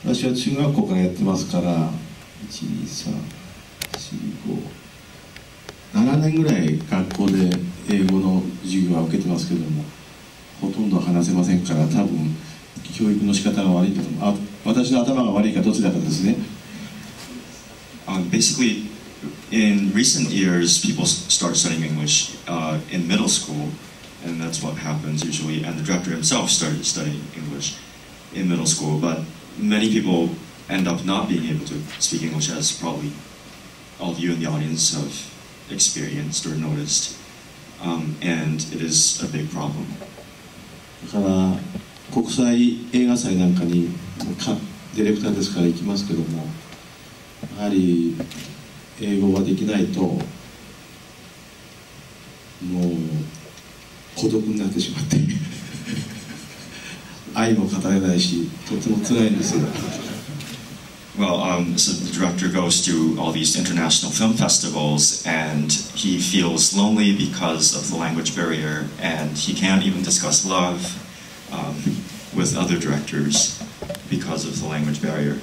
私は中学校からやってますから、7年ぐらい学校で英語の授業は受けてますけれども、ほとんど話せませんから、多分教育の仕方が悪いけども、私の頭が悪いかどちらかですね。Basically, in recent years, people start studying English in middle school, and that's what happens usually. And the director himself started studying English in middle school, but many people end up not being able to speak English, as probably all of you in the audience have experienced or noticed, and it is a big problem. だから国際映画祭なんかにディレクターですから行きますけども、やはり英語ができないともう孤独になってしまって愛も語れないし、とても辛いんですよ。Well, so the director goes to all these international film festivals, and he feels lonely because of the language barrier, and he can't even discuss love with other directors because of the language barrier.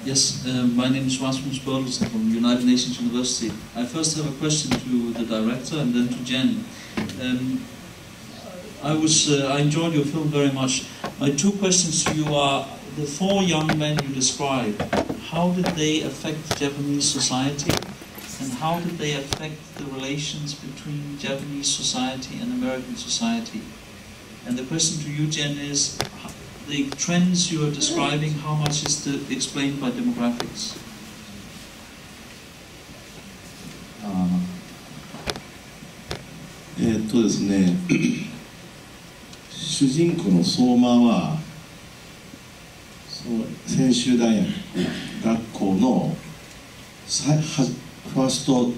Yes, my name is Rasmus Bertelsen from United Nations University. I first have a question to the director and then to Jen. I enjoyed your film very much. My two questions to you are, the four young men you described, how did they affect Japanese society? And how did they affect the relations between Japanese society and American society? And the question to you, Jen, is, the trends you are describing, how much is explained by demographics? ですね、主人公の相馬は専修大学校のファースト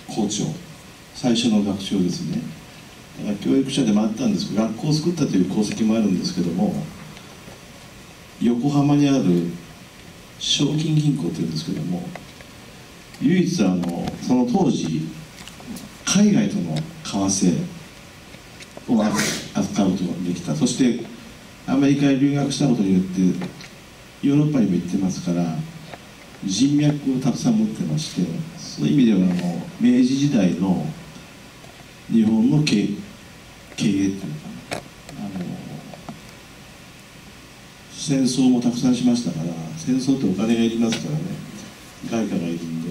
校長、最初の学長ですね。だから教育者でもあったんですけど、学校を作ったという功績もあるんですけども、横浜にある賞金銀行というんですけども、唯一その当時海外との為替を扱うことができた。そしてアメリカへ留学したことによってヨーロッパにも行ってますから人脈をたくさん持ってまして、そういう意味では明治時代の日本の経営っていうか戦争もたくさんしましたから、戦争ってお金がいりますからね、外貨がいるんで、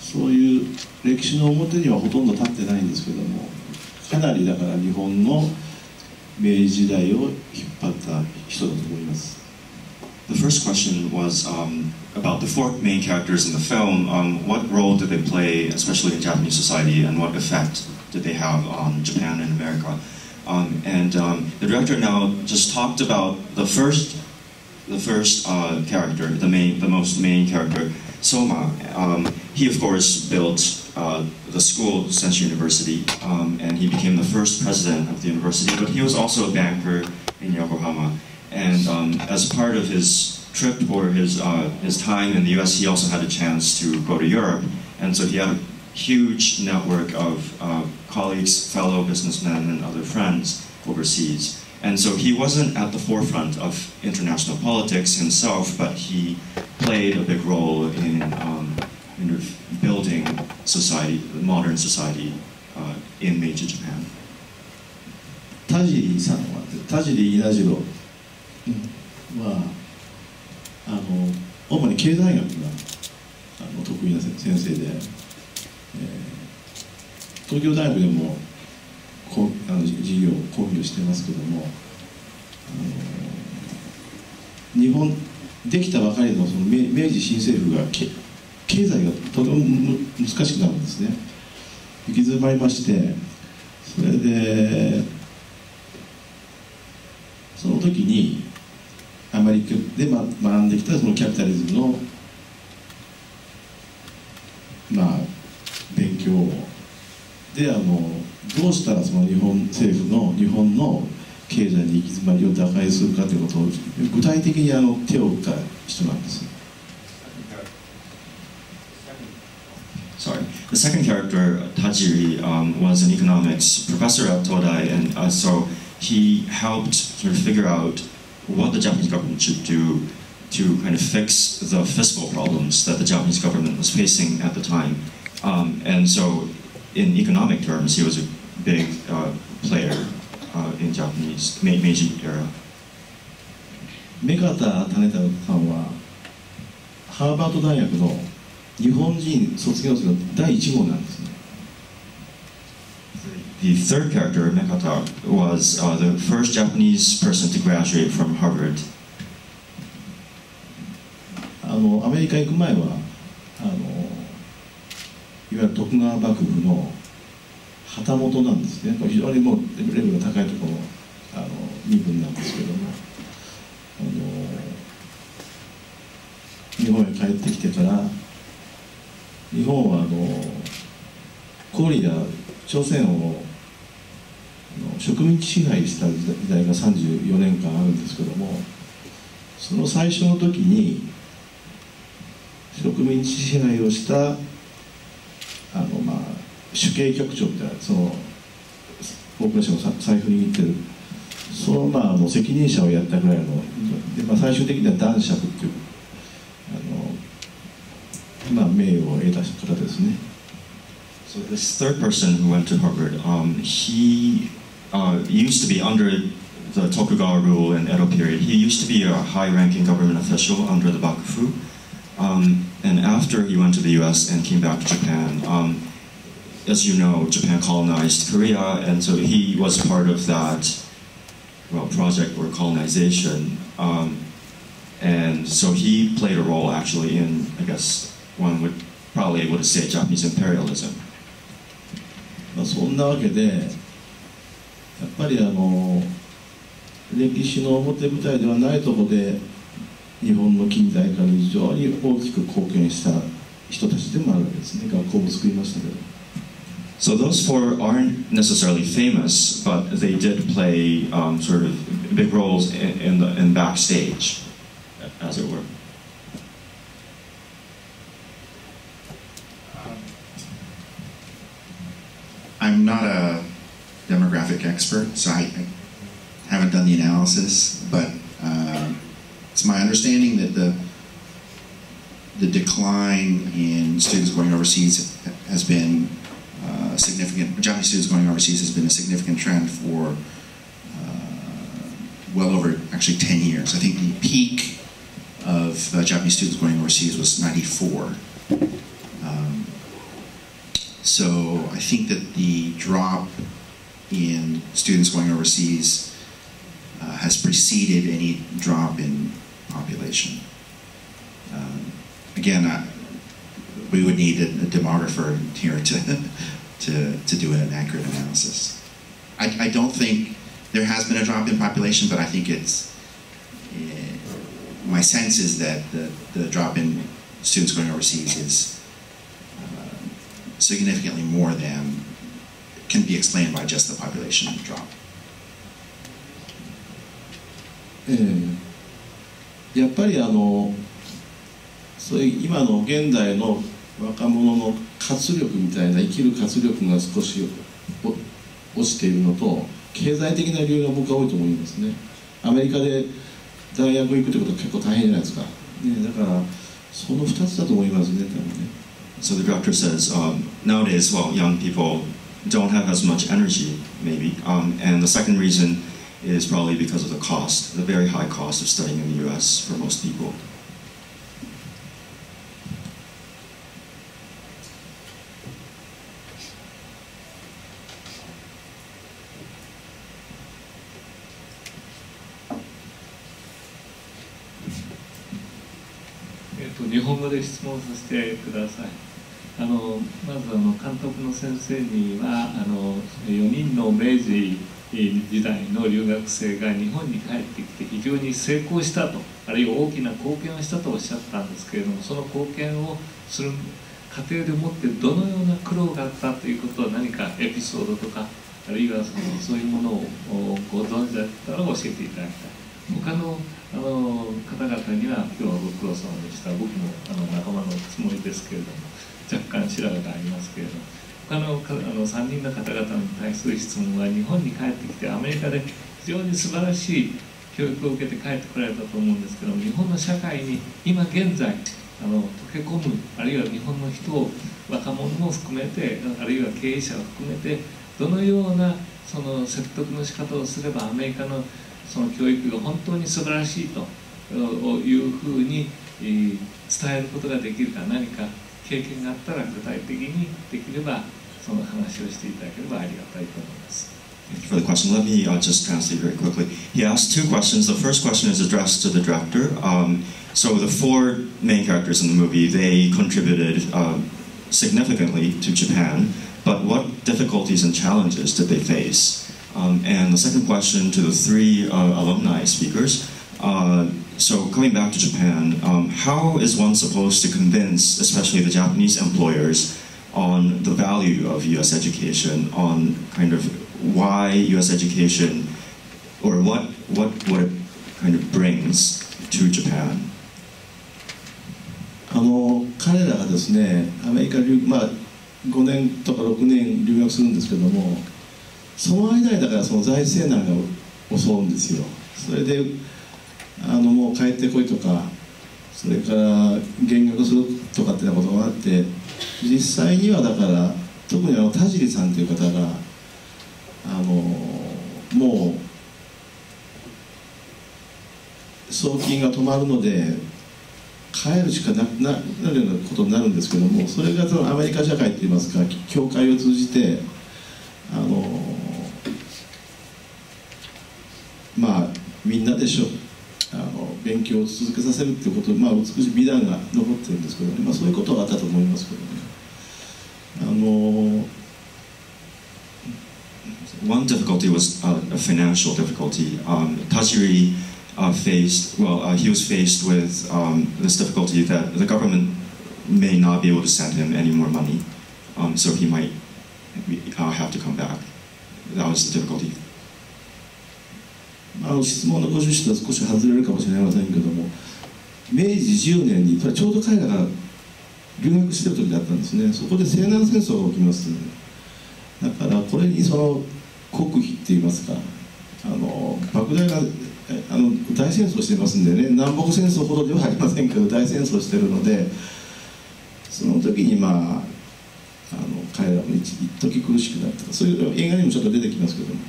そういう歴史の表にはほとんど立ってないんですけども、かなりだから日本の明治時代を引っ張った人だと思います。The first question was about the four main characters in the film. What role did they play, especially in Japanese society, and what effect did they have on Japan and America? The director now just talked about the first character, the most main character, Soma. He of course built the school, Senshu University, and he became the first president of the university. But he was also a banker in Yokohama, and as part of his trip or his time in the U.S., he also had a chance to go to Europe, and so he had a huge network of colleagues, fellow businessmen, and other friends overseas. And so he wasn't at the forefront of international politics himself, but he played a big role in building society, modern society in Meiji Japan. 田尻さんは、田尻稲次郎は主に経済学が得意な先生で、東京大学でも授業講義をしてますけども、日本できたばかりの明治新政府が経済がとても難しくなるんですね。行き詰まりまして、それでその時にアメリカで学んできたそのキャピタリズムの勉強でどうしたらその日本政府の日本の経済に行き詰まりを打開するかということを具体的に手を打った人なんです。Sorry. The second character, Tajiri, was an economics professor at Todai, and so he helped sort of figure out what the Japanese government should do to kind of fix the fiscal problems that the Japanese government was facing at the time. And so, in economic terms, he was a big player in Japanese Meiji era. 目方種太さんはハーバード大学の日本人卒業生の第1号なんですね。The third character, Mekata, was the first Japanese person to graduate from Harvard. アメリカ行く前はいわゆる徳川幕府の旗本なんですね。非常にもうレベルが高いところの身分なんですけども、日本へ帰ってきてから日本はコリア朝鮮を植民地支配した時代が34年間あるんですけども、その最初の時に植民地支配をした主計局長みたいな大蔵省の財布握ってるその責任者をやったぐらいので、最終的には男爵っていう名誉を得た方ですね。So this third person who went to Harvard, he used to be under the Tokugawa rule and Edo period. He used to be a high-ranking government official under the Bakufu. And after he went to the U.S. and came back to Japan, as you know, Japan colonized Korea, and so he was part of that project or colonization. And so he played a role actually in, I guess, one would probably able to say Japanese imperialism. そんなわけでやっぱり歴史の表舞台ではないところで日本の近代化に非常に大きく貢献した人たちでもあるわけですね。学校も作りましたけど。So those four aren't necessarily famous, but they did play sort of big roles in backstage, as it were. I'm not a demographic expert, so I haven't done the analysis, but it's my understanding that the decline in students going overseas has been significant. Japanese students going overseas has been a significant trend for well over actually 10 years. I think the peak of Japanese students going overseas was '94. So I think that the drop in students going overseas has preceded any drop in population. Again, we would need a demographer here to do an accurate analysis. I don't think there has been a drop in population, but I think it's, my sense is that the drop in students going overseas is significantly more than can be explained by just the population drop. やっぱりそういう今の現代の若者の活力みたいな生きる活力が少し落ちているのと経済的な理由が僕は多いと思いますね。アメリカで大学行くってことは結構大変じゃないですか、ね、だからその2つだと思いますね、多分ね。So the director says, nowadays, well, young people don't have as much energy, maybe, and the second reason is probably because of the cost, the very high cost of studying in the U.S. for most people. .日本語で質問させてください。まず監督の先生には4人の明治時代の留学生が日本に帰ってきて非常に成功したと、あるいは大きな貢献をしたとおっしゃったんですけれども、その貢献をする過程でもってどのような苦労があったということは何かエピソードとか、あるいはそういうものをご存知だったら教えていただきたい。他の方々には今日はご苦労様でした。僕も仲間のつもりですけれども、若干調べがありますけれども、他の3人の方々に対する質問は、日本に帰ってきてアメリカで非常に素晴らしい教育を受けて帰ってこられたと思うんですけども、日本の社会に今現在溶け込む、あるいは日本の人を若者も含めて、あるいは経営者を含めて、どのようなその説得の仕方をすればアメリカのその教育が本当に素晴らしいというふうに伝えることができるか、何か経験があったら具体的にできればその話をしていただければありがたいと思います。Thank you for the question. Let me just translate very quickly. He asked two questions. The first question is addressed to the director. So the four main characters in the movie, they contributed significantly to Japan, but what difficulties and challenges did they face? And the second question to the three alumni speakers, so coming back to Japan, how is one supposed to convince, especially the Japanese employers, on the value of U.S. education, on kind of why U.S. education, or what it kind of brings to Japan? 彼らがですね、アメリカ5年とか6年留学するんですけども、その間にだからその財政難が襲うんですよ。それでもう帰ってこいとか、それから減額するとかっていうことがあって、実際にはだから特に田尻さんという方がもう送金が止まるので帰るしかなるようなことになるんですけども、それがそのアメリカ社会といいますか、教会を通じてみんなで勉強を続けさせるということで、美しい美談が残ってるんですけどね、そういうことがあったと思いますけどね。One difficulty was a financial difficulty. Tajiri faced, he was faced with this difficulty that the government may not be able to send him any more money, so he might have to come back. That was the difficulty. 質問のご趣旨とは少し外れるかもしれませんけども、明治10年にちょうど彼らが留学している時だったんですね。そこで西南戦争が起きます。だからこれに国費っていいますか、莫大な大戦争してますんでね、南北戦争ほどではありませんけど大戦争してるので、その時に彼らも一時苦しくなった、そういう映画にもちょっと出てきますけども。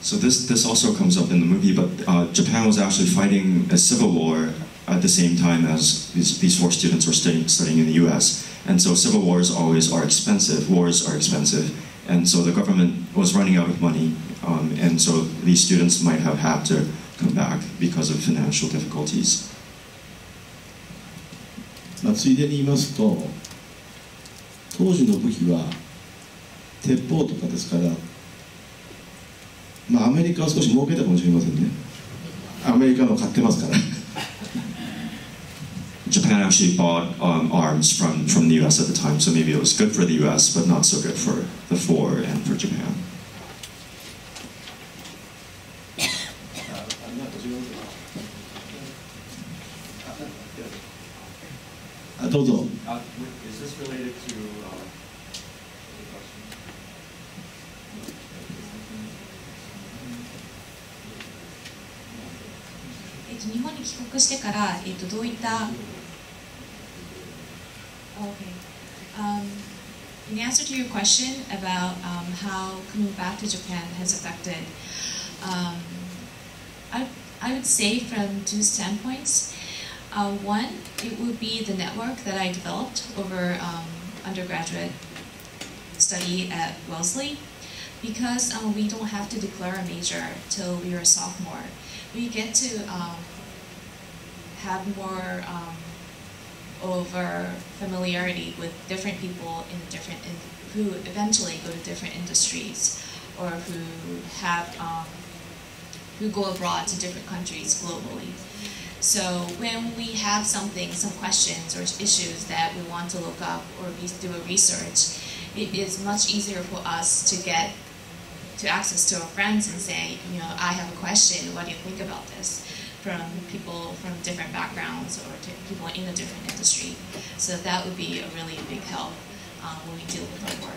So this also comes up in the movie, but Japan was actually fighting a civil war at the same time as these 4 students were studying in the U.S. And so civil wars always are expensive, wars are expensive, and so the government was running out of money, and so these students might have had to come back because of financial difficulties. ついでに言いますと、当時の武器は鉄砲とかですから、アメリカは少し儲けたかもしれませんね。アメリカの買ってますから。Japan actually bought arms from the U.S. at the time, so maybe it was good for the U.S., but not so good for the 4 and for Japan. どうぞ。Is this related to? 日本に帰国してから、どういった、in answer to your question about how coming back to Japan has affected, I would say from 2 standpoints. One, it would be the network that I developed over undergraduate study at Wellesley, because we don't have to declare a major till we are a sophomore. We get to have more over familiarity with different people who eventually go to different industries, or who go abroad to different countries globally. So when we have some questions or issues that we want to look up or do a research, it is much easier for us to get to access to our friends and say, I have a question, what do you think about this? From people from different backgrounds or people in a different industry. So that would be a really big help when we deal with our work.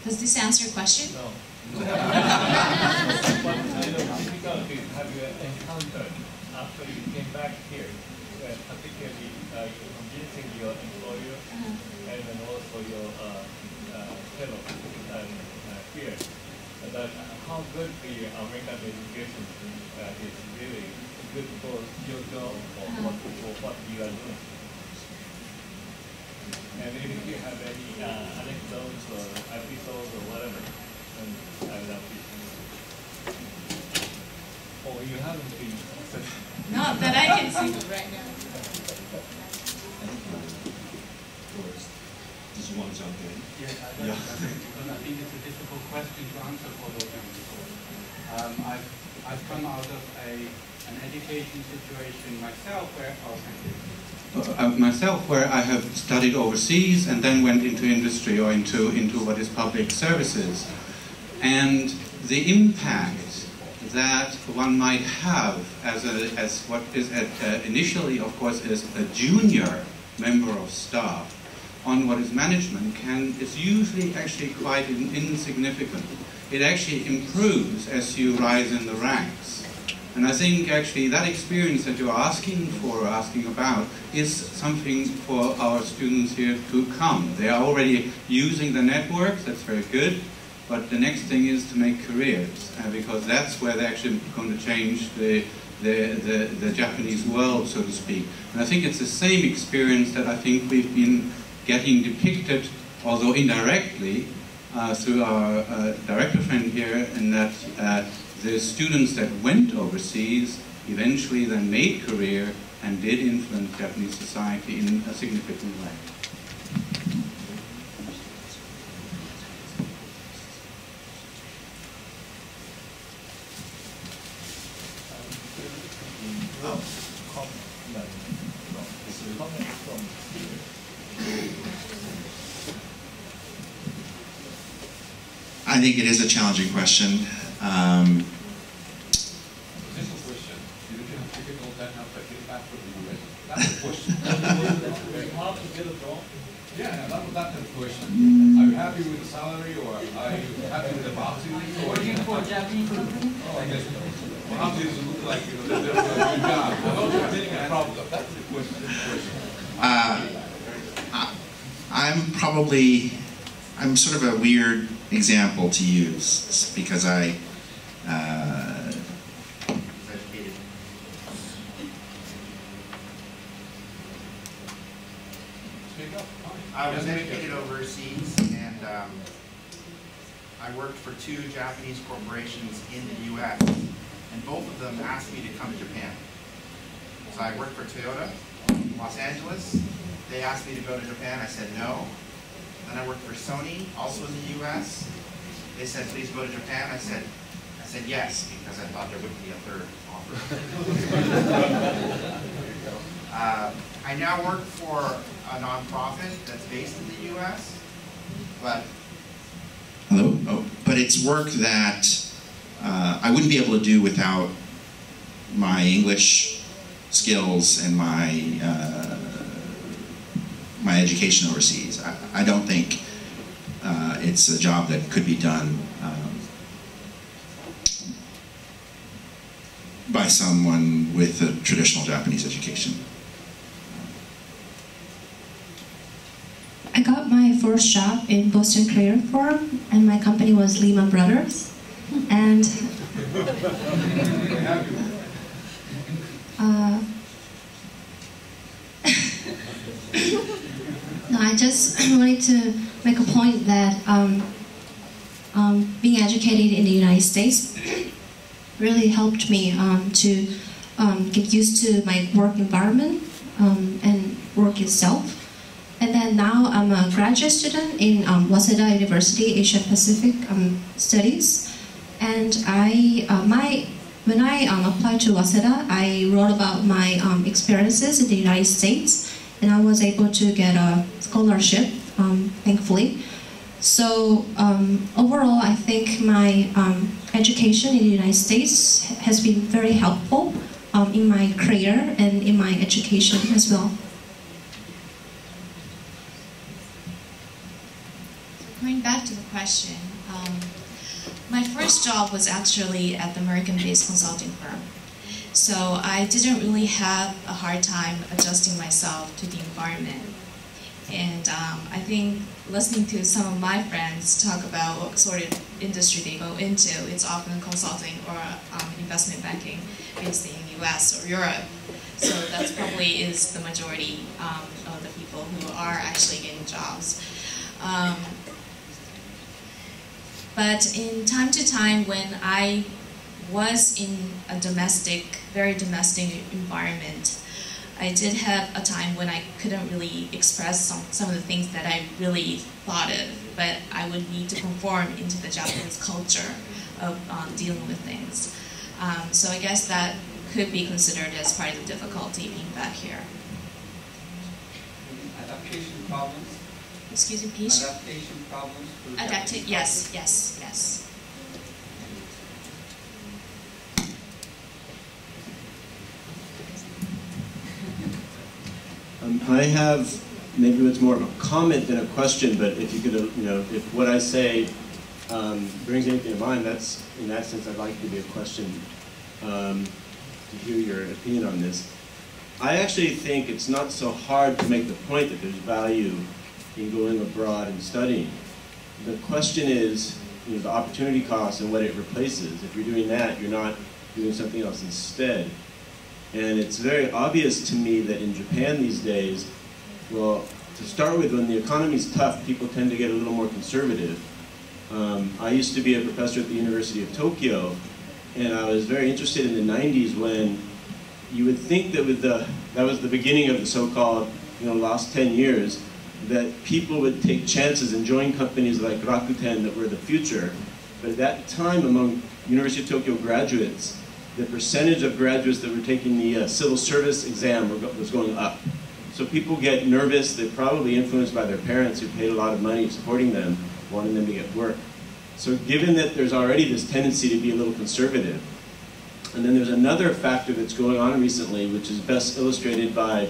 Does this answer your question? No. What difficulties have you encountered after you came back here, particularly convincing your employer and then also your fellow here, that how good the American education is really good for your job or what you are doing? And if you have any anecdotes or episodes or whatever, then I would appreciate it. Or you haven't been successful. Not that I can see right now. Did you want to jump in? Yes, because I think it's a difficult question to answer for those young people. I've come out of an education situation myself where where I have studied overseas and then went into industry or into what is public services. And the impact that one might have as what is initially, of course, is a junior member of staff on what is management is usually actually quite insignificant. It actually improves as you rise in the ranks. And I think actually that experience that you're asking about is something for our students here to come. They are already using the networks, that's very good, but the next thing is to make careers, because that's where they're actually going to change the Japanese world, so to speak. And I think it's the same experience that I think we've been getting depicted, although indirectly, through our director friend here, in that the students that went overseas eventually then made career and did influence Japanese society in a significant way. I think it is a challenging question. full-time after I came back from the US? That's the question. How to get a job? Yeah, that's the question. Are you happy with the salary, or are you happy with the boxing? Working for a Japanese company? Oh, I guess. Well, how does it look like, you know, they're doing a good job? I know you're getting a problem. That's the question. I'm sort of a weird example to use because I was educated overseas, and I worked for 2 Japanese corporations in the U.S., and both of them asked me to come to Japan. So I worked for Toyota, Los Angeles. They asked me to go to Japan. I said no. Then I worked for Sony, also in the U.S. They said, please go to Japan. I said yes, because I thought there wouldn't be a third offer. I now work for a nonprofit that's based in the U.S., but hello. Oh, but it's work that I wouldn't be able to do without my English skills and my my education overseas. I don't think it's a job that could be done by someone with a traditional Japanese education. I got my first job in Boston Career Forum, and my company was Lehman Brothers. And no, I just wanted to make a point that being educated in the United States really helped me to get used to my work environment and work itself. And then now I'm a graduate student in Waseda University Asia Pacific Studies. And when I applied to Waseda, I wrote about my experiences in the United States, and I was able to get a scholarship, thankfully. So overall, I think my education in the United States has been very helpful in my career and in my education as well. Going back to the question, my first job was actually at the American-based consulting firm. So I didn't really have a hard time adjusting myself to the environment. And I think listening to some of my friends talk about what sort of industry they go into, it's often consulting or investment banking based in the US or Europe. So that's probably is the majority of the people who are actually getting jobs. But in time to time, when I was in a very domestic environment, I did have a time when I couldn't really express some of the things that I really thought of, but I would need to conform into the Japanese culture of dealing with things. So I guess that could be considered as part of the difficulty being back here. Adaptation problems? Excuse me, please? Adaptation problems? Yes. I have, maybe it's more of a comment than a question, but if you could, if what I say brings anything to mind, that's, in that sense, I'd like to be a question to hear your opinion on this. I actually think it's not so hard to make the point that there's value in going abroad and studying. The question is, the opportunity cost and what it replaces. If you're doing that, you're not doing something else instead. And it's very obvious to me that in Japan these days, well, to start with, when the economy's tough, people tend to get a little more conservative. I used to be a professor at the University of Tokyo, and I was very interested in the 90s when you would think that that was the beginning of the so-called, last 10 years, that people would take chances and join companies like Rakuten that were the future. But at that time, among University of Tokyo graduates, the percentage of graduates that were taking the civil service exam was going up. So people get nervous. They're probably influenced by their parents who paid a lot of money supporting them, wanting them to get work. So given that there's already this tendency to be a little conservative, And then there's another factor that's going on recently, which is best illustrated by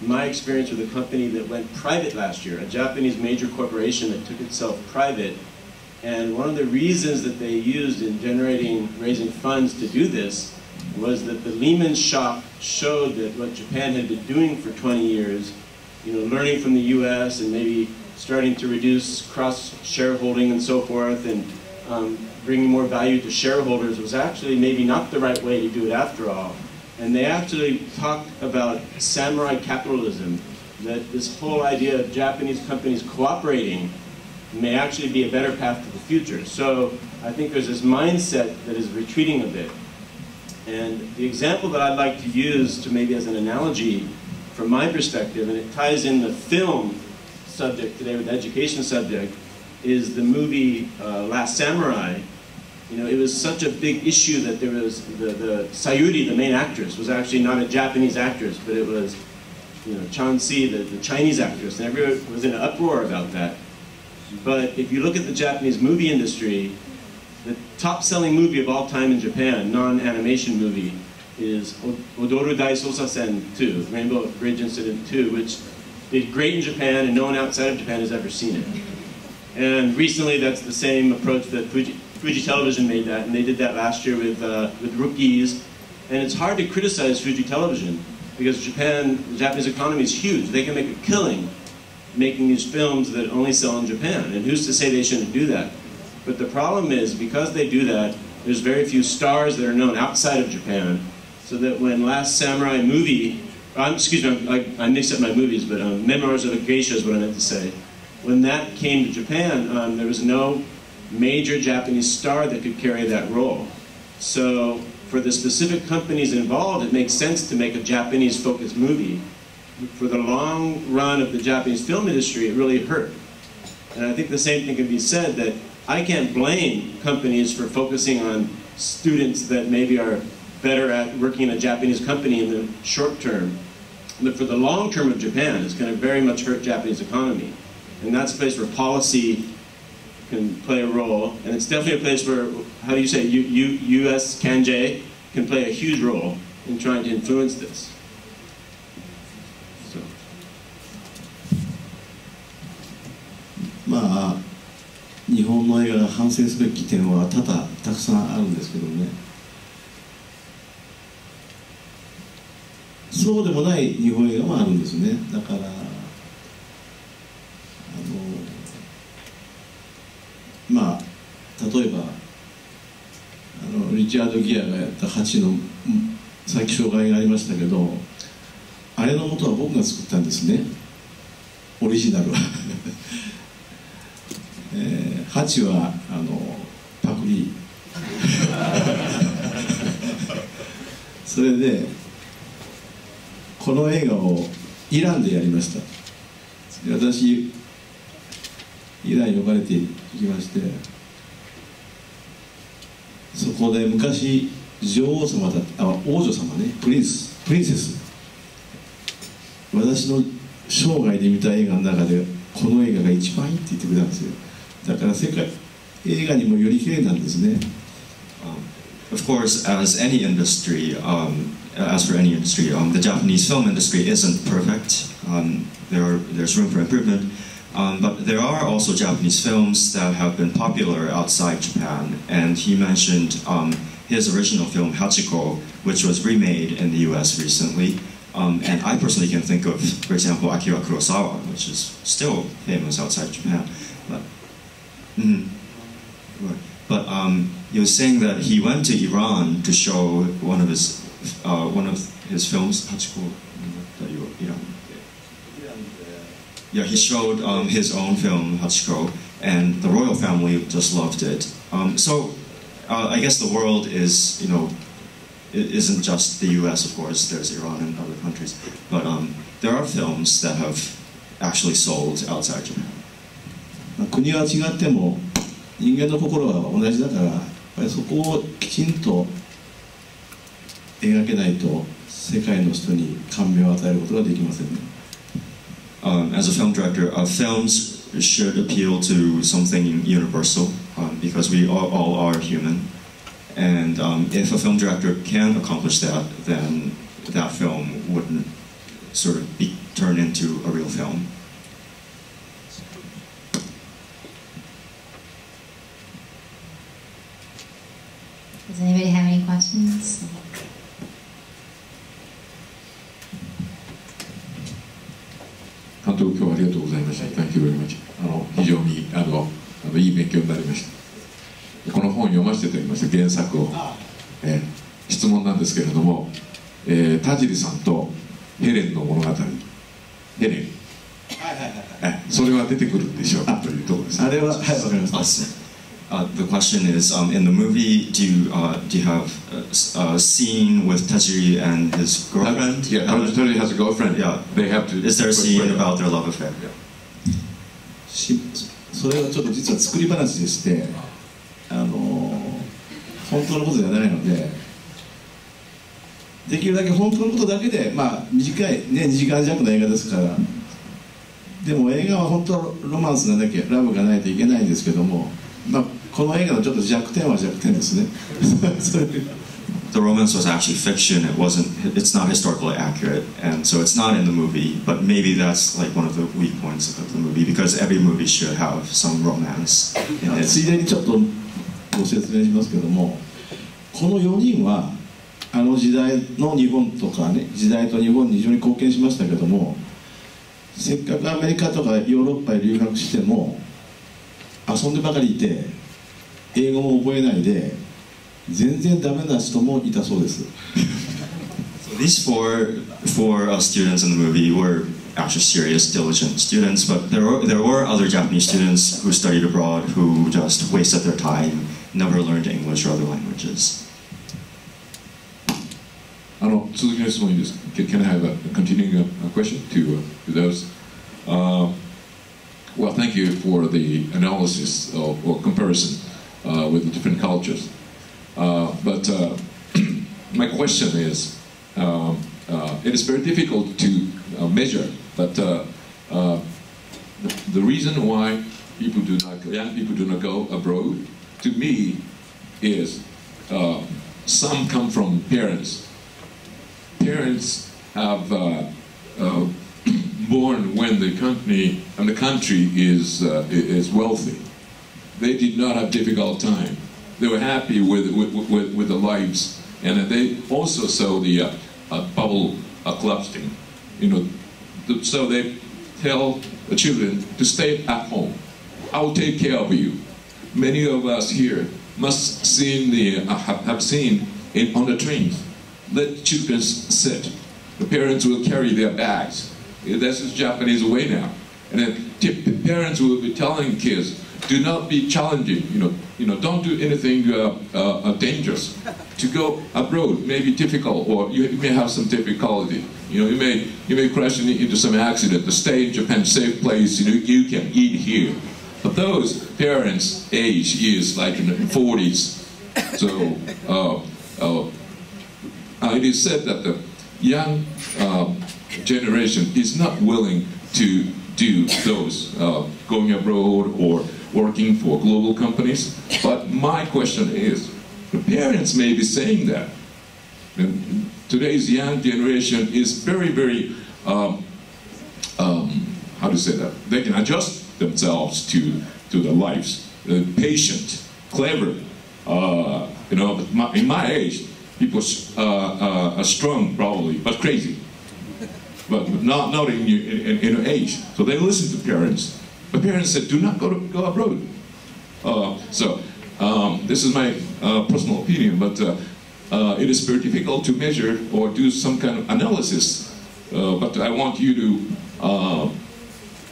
my experience with a company that went private last year, a Japanese major corporation that took itself private. And one of the reasons that they used in raising funds to do this was that the Lehman shock showed that what Japan had been doing for 20 years, learning from the US and maybe starting to reduce cross-shareholding and so forth, and bringing more value to shareholders, was actually maybe not the right way to do it after all. And they actually talked about samurai capitalism, that this whole idea of Japanese companies cooperating may actually be a better path to the future. So I think there's this mindset that is retreating a bit. And the example that I'd like to use to maybe as an analogy from my perspective, and it ties in the film subject today with the education subject, is the movie Last Samurai. It was such a big issue that there was the Sayuri, the main actress, was actually not a Japanese actress, but it was Chan-si, the Chinese actress, and everyone was in an uproar about that. But if you look at the Japanese movie industry, the top-selling movie of all time in Japan, non-animation movie, is Odoru Dai Sosa-sen 2, Rainbow Bridge Incident 2, which did great in Japan and no one outside of Japan has ever seen it. And recently that's the same approach that Fuji Television made that, and they did that last year with Rookies. And it's hard to criticize Fuji Television because the Japanese economy is huge. They can make a killing making these films that only sell in Japan, and who's to say they shouldn't do that? But the problem is, because they do that, there's very few stars that are known outside of Japan, so that when Last Samurai movie, excuse me, I mixed up my movies, but Memoirs of a Geisha is what I meant to say. When that came to Japan, there was no major Japanese star that could carry that role. So for the specific companies involved, it makes sense to make a Japanese-focused movie. For the long run of the Japanese film industry, it really hurt. And I think the same thing can be said, that I can't blame companies for focusing on students that maybe are better at working in a Japanese company in the short term. But for the long term of Japan, it's going to very much hurt Japanese economy. And that's a place where policy can play a role. And it's definitely a place where, how do you say, USCANJ can play a huge role in trying to influence this. So. 日本の映画が反省すべき点はたくさんあるんですけどね、そうでもない日本映画もあるんですね。だから例えばリチャード・ギアがやった8のさっき紹介がありましたけど、あれの元は僕が作ったんですね、オリジナルは。8はパクリそれでこの映画をイランでやりました。私イラン呼ばれていきまして、そこで昔女王様王女様ね、プリンセス、私の生涯で見た映画の中でこの映画が一番いいって言ってくれたんですよ。だから世界映画にもより綺麗なんですね。Of course, as any industry, as for any industry, the Japanese film industry isn't perfect. There's room for improvement, but there are also Japanese films that have been popular outside Japan. And he mentioned his original film Hachiko, which was remade in the U.S. recently. And I personally can think of, for example, Akira Kurosawa, which is still famous outside Japan. But he was saying that he went to Iran to show one of his films, Hachiko. Yeah, he showed his own film, Hachiko, and the royal family just loved it. So I guess the world is, it isn't just the U.S. of course. There's Iran and other countries, but there are films that have actually sold outside Japan. 国は違っても人間の心は同じだから、やっぱりそこをきちんと描けないと世界の人に感銘を与えることができませんね。As a film director, films should appeal to something universal because we all are human, And if a film director can accomplish that, then that film wouldn't sort of be turned into a real film. Does anybody have any questions? 監督、今日はありがとうございました。Thank you very much. 非常にいい勉強になりました。この本を読ませていただきました原作を、質問なんですけれども、田尻さんとヘレンの物語、ヘレン、それは出てくるんでしょうかというところです。あれは、はい、わかります。The question is, in the movie, do you have a scene with Tajiri and his girlfriend? Yeah, Tajiri has a girlfriend. Yeah. They have to. Is there a scene about their love affair? それはちょっと実は作り話でして、本当のことではないので、できるだけ本当のことだけで、まあ短いね、2時間弱の映画ですから。でも映画は本当ロマンスなだけ、ラブがないといけないんですけども。まあ、この映画のちょっと弱点は弱点ですね。The romance was actually fiction. It's not historically accurate, and so it's not in the movie. But maybe that's like one of the weak points of the movie, because every movie should have some romance in it. ついでにちょっとご説明しますけども、この4人はあの時代の日本とかね、時代と日本に非常に貢献しましたけども、せっかくアメリカとかヨーロッパへ留学しても遊んでばかりいて英語も覚えないで全然ダメな人もいたそうです。So these four students in the movie were actually serious, diligent students, but there were other Japanese students who studied abroad who just wasted their time, never learned English or other languages. 続きの質問いいですか? Can I have a continuing question to those? Well, thank you for the analysis or comparison with the different cultures. But my question is, it is very difficult to measure, but the reason why young people do not go abroad, to me, is some come from parents. Parents have born when the country is wealthy. They did not have difficult time. They were happy with the lives, and they also saw the bubble collapsing. So they tell the children to stay at home. I will take care of you. Many of us here must have seen it on the trains. Let children sit. The parents will carry their bags. This is Japanese way now. And then parents will be telling kids, do not be challenging. Don't do anything dangerous. To go abroad may be difficult, or you may have some difficulty. You may crash into some accident. To stay in Japan, safe place. You can eat here. But those parents' age is like in the 40s. So it is said that the young generation is not willing to do those going abroad or working for global companies. But my question is, the parents may be saying that. And today's young generation is very, very, how to say that? They can adjust themselves to their lives. Patient, clever. In my age, people are strong probably, but crazy. But not in age. So they listen to parents. But parents said, do not go abroad. This is my personal opinion, but it is very difficult to measure or do some kind of analysis. But I want you to,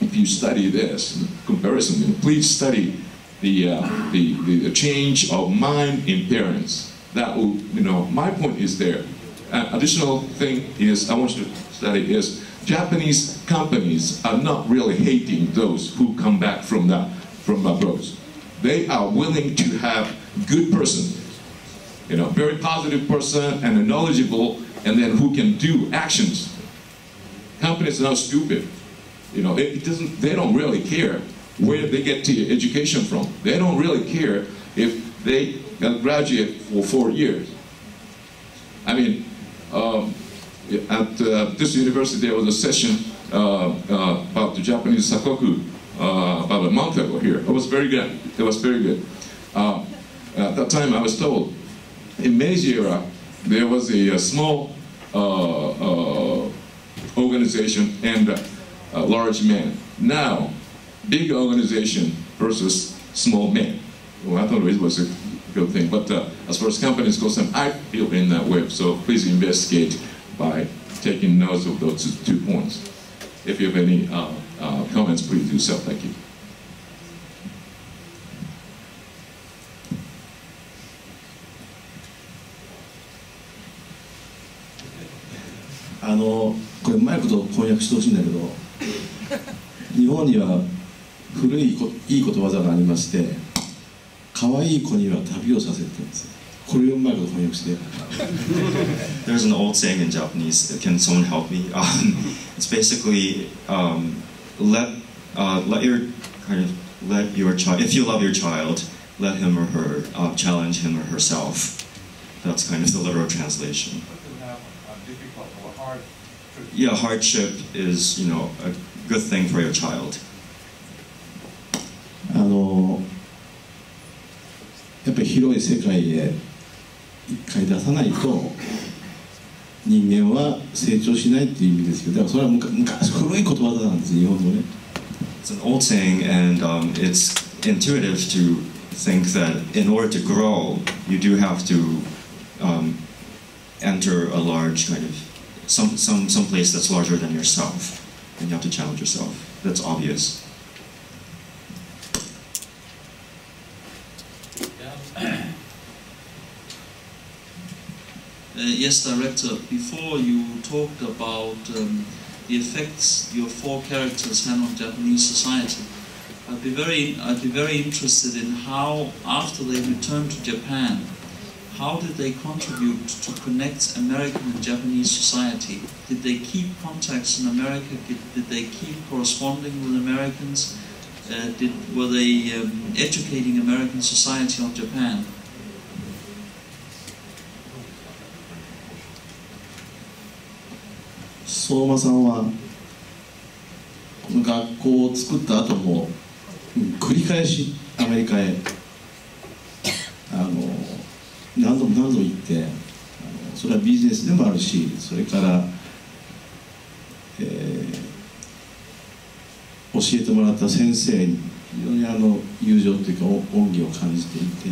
if you study this comparison, please study the change of mind in parents. That will, my point is there. Additional thing is I want you to study is Japanese companies are not really hating those who come back from abroad. They are willing to have good person, very positive person and knowledgeable, and then who can do actions. Companies are not stupid. They don't really care where they get the education from. They don't really care if they graduate for 4 years. I mean, at this university there was a session about the Japanese sakoku about a month ago here. It was very good. It was very good. At that time I was told, in Meiji Era, there was a small organization and large men. Now, big organization versus small men. Well, I thought it was a good thing. But as far as companies go, I feel in that way. So please investigate by taking notes of those 2 points. If you have any comments, please do so. Thank you.これうまいこと翻訳してほしいんだけど、日本には古いいいことわざがありまして、可愛い子には旅をさせるって言うんですよ。これをうまいこと翻訳して。There's an old saying in Japanese. Can someone help me? It's basically let your child. If you love your child, let him or her challenge him or herself. That's kind of the literal translation. Yeah, hardship is, you know, a good thing for your child. やっぱり広い世界へ一回出さないと人間は成長しないっていう意味ですけど、だからそれは昔古いことわざなんです、日本のね。It's an old saying, and it's intuitive to think that in order to grow, you do have to enter a large kind of some place that's larger than yourself, and you have to challenge yourself. That's obvious. Yes, Director, before you talked about the effects your 4 characters had on Japanese society, I'd be very interested in how, after they returned to Japan, how did they contribute to connect American and Japanese society? Did they keep contacts in America? Did they keep corresponding with Americans? Were they educating American society on Japan? 相馬さんはこの学校を作った後も繰り返しアメリカへ何度も行ってそれはビジネスでもあるし、それから、教えてもらった先生に非常に友情というか恩義を感じていて、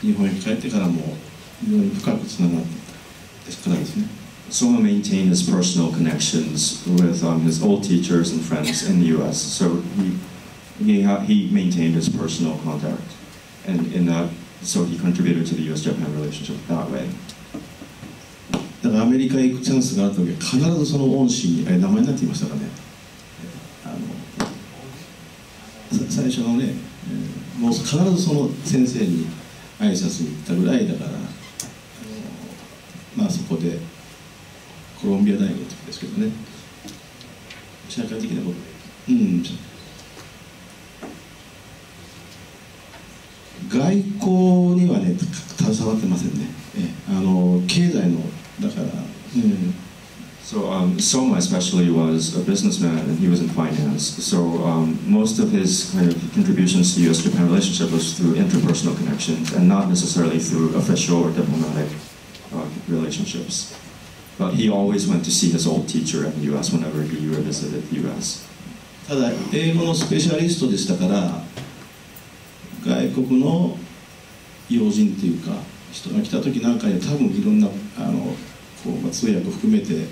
日本へ帰ってからも非常に深くつながっていたですからですね。Soma maintained his personal connections with his old teachers and friends in the U.S. So he maintained his personal contact, and in that, so he contributed to the U.S.-Japan relationship that way. だからアメリカへ行くチャンスがあった時は必ずその恩師に名前になっていましたからね。最初のね、もう必ずその先生に挨拶に行ったぐらいだから、まあそこで。コロンビア大学の時ですけどね、社会的なこと、外交にはね、携わってませんね。経済の、だから、So Soma especially was a businessman, and he was in finance. So most of his kind of contributions to U.S.-Japan relationship was through interpersonal connections, and not necessarily through official or diplomatic relationships. But he always went to see his old teacher in the U.S. whenever he revisited the U.S. ただ英語のスペシャリストでしたから、外国の要人というか人が来た時なんかに多分いろんな通訳を含めて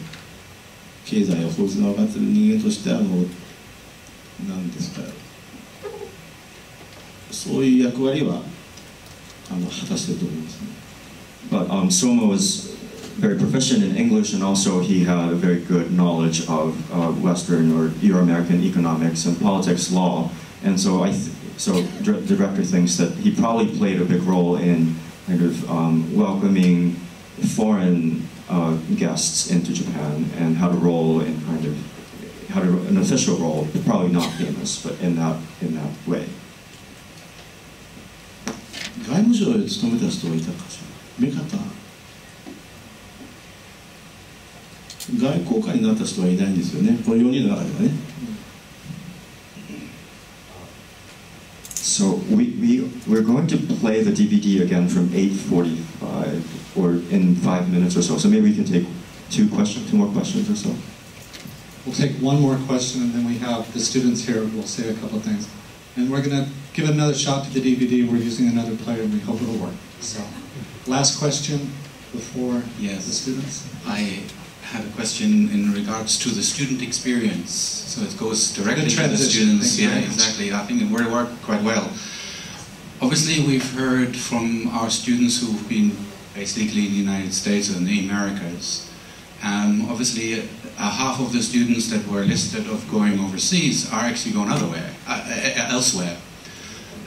経済や法律が分かっている人間としてなんですか、そういう役割は果たしていると思いますね。But Soma was very proficient in English, and also he had a very good knowledge of Western or Euro-American economics and politics law. And so the director thinks that he probably played a big role in kind of welcoming foreign guests into Japan and had a role in kind of an official role, probably not famous, but in that way. 外務省へ勤めた人がいたかしら、目方、外交官になった人はいないんですよね、この4人の中ではね。So we're going to play the DVD again from 8:45 or in 5 minutes or so. So maybe we can take two more questions or so. We'll take one more question, and then we have the students here who will say a couple of things. And we're going to give another shot to the DVD. We're using another player, and we hope it'll work. So, last question before the students. I have a question in regards to the student experience. So it goes directly to the students. Yeah, exactly. I think it will work quite well. Obviously, we've heard from our students who've been basically in the United States or in the Americas. Obviously, half of the students that were listed of going overseas are actually going elsewhere.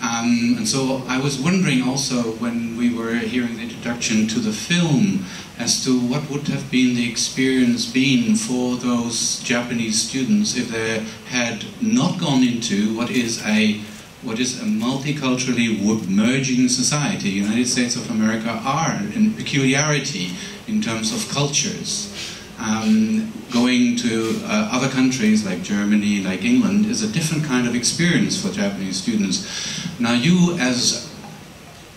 And so I was wondering also, when we were hearing the introduction to the film, as to what would have been the experience been for those Japanese students if they had not gone into what is a multiculturally merging society. United States of America are in peculiarity in terms of cultures. Going to other countries like Germany, like England, is a different kind of experience for Japanese students. Now you, as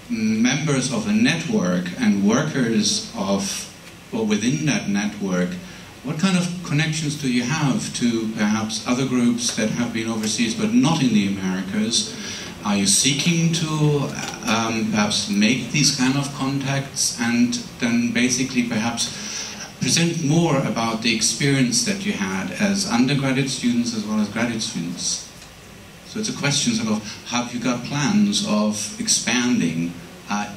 members of a network and workers within that network, what kind of connections do you have to perhaps other groups that have been overseas but not in the Americas? Are you seeking to perhaps make these kind of contacts and then basically perhaps present more about the experience that you had as undergraduate students as well as graduate students? So it's a question sort of, have you got plans of expanding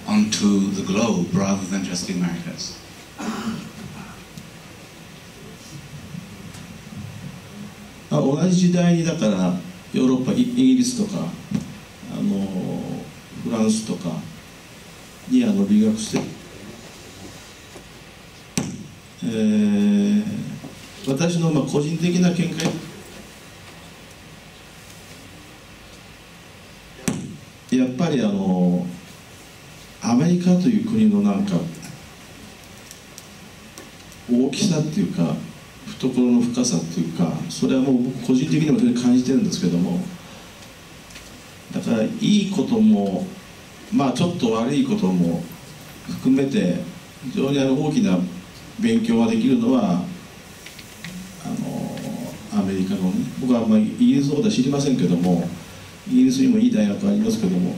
onto the globe rather than just the Americas? 同じ時代にだからヨーロッパ、イギリスとかフランスとかに留学してる、私の個人的な見解、やっぱりアメリカという国のなんか大きさっていうか懐の深さっていうか、それはもう僕個人的にも非常に感じてるんですけども、だからいいこともちょっと悪いことも含めて非常に大きな勉強ができるのはアメリカのね、僕はイギリスのことは知りませんけども、イギリスにもいい大学ありますけども、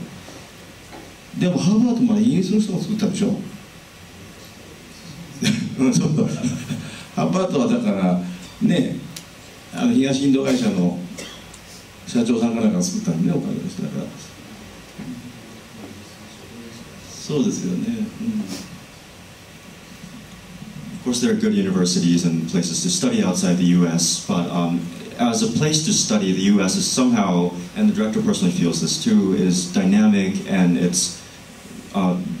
でもハーバードもイギリスの人が作ったでしょそうハーバードはだからね、東インド会社の社長さんがなんか作ったんでね、お金の人だから。そうですよね。Of course, there are good universities and places to study outside the U.S., but as a place to study, the U.S. is somehow, and the director personally feels this too, is dynamic and it's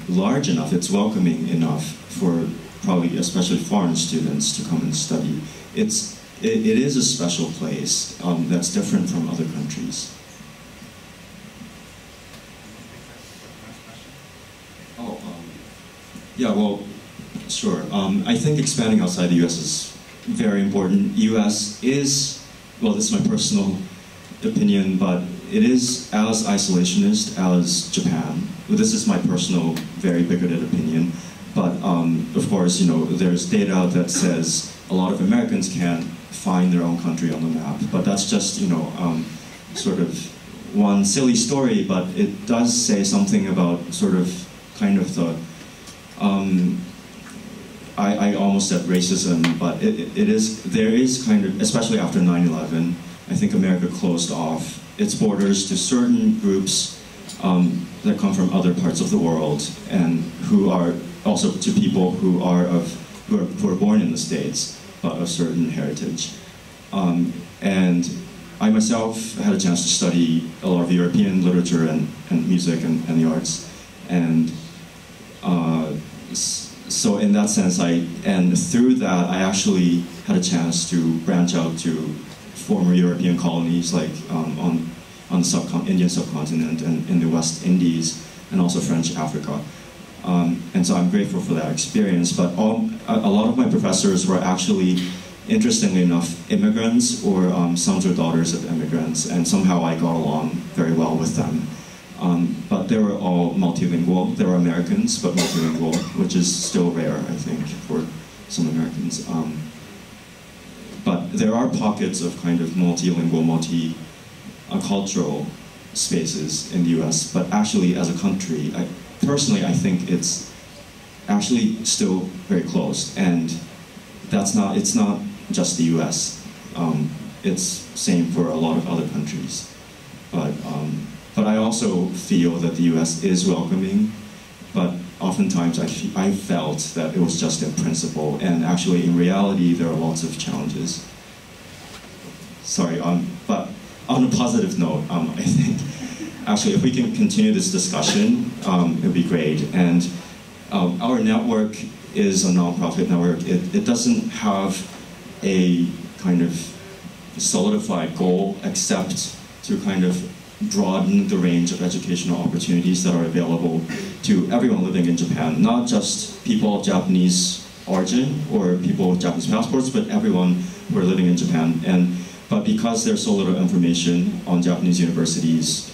large enough, it's welcoming enough for probably especially foreign students to come and study. It is a special place that's different from other countries. Yeah, well, sure. I think expanding outside the U.S. is very important. U.S. is, well, this is my personal opinion, but it is as isolationist as Japan. This is my personal, very bigoted opinion. But of course, there's data that says a lot of Americans can't find their own country on the map. But that's just, sort of one silly story, but it does say something about sort of kind of the, I almost said racism, but there is kind of, especially after 9/11, I think America closed off its borders to certain groups that come from other parts of the world and who are also to people who are born in the States but of certain heritage. And I myself had a chance to study a lot of European literature and music and the arts, and so in that sense, and through that, I actually had a chance to branch out to former European colonies, like on the Indian subcontinent and in the West Indies, and also French Africa. And so I'm grateful for that experience, but a lot of my professors were actually, interestingly enough, immigrants or sons or daughters of immigrants, and somehow I got along very well with them. But they were all multilingual. They were Americans, but multilingual, which is still rare, I think, for some Americans. But there are pockets of kind of multilingual, multicultural spaces in the US, but actually as a country, personally I think it's actually still very closed, and it's not just the US. It's same for a lot of other countries. But I also feel that the US is welcoming, but oftentimes I felt that it was just in principle, and actually in reality there are lots of challenges. Sorry, but on a positive note, I think actually if we can continue this discussion, it would be great. And our network is a nonprofit network. It doesn't have a kind of solidified goal except to kind of broaden the range of educational opportunities that are available to everyone living in Japan, not just people of Japanese origin or people with Japanese passports, but everyone who are living in Japan. But because there's so little information on Japanese universities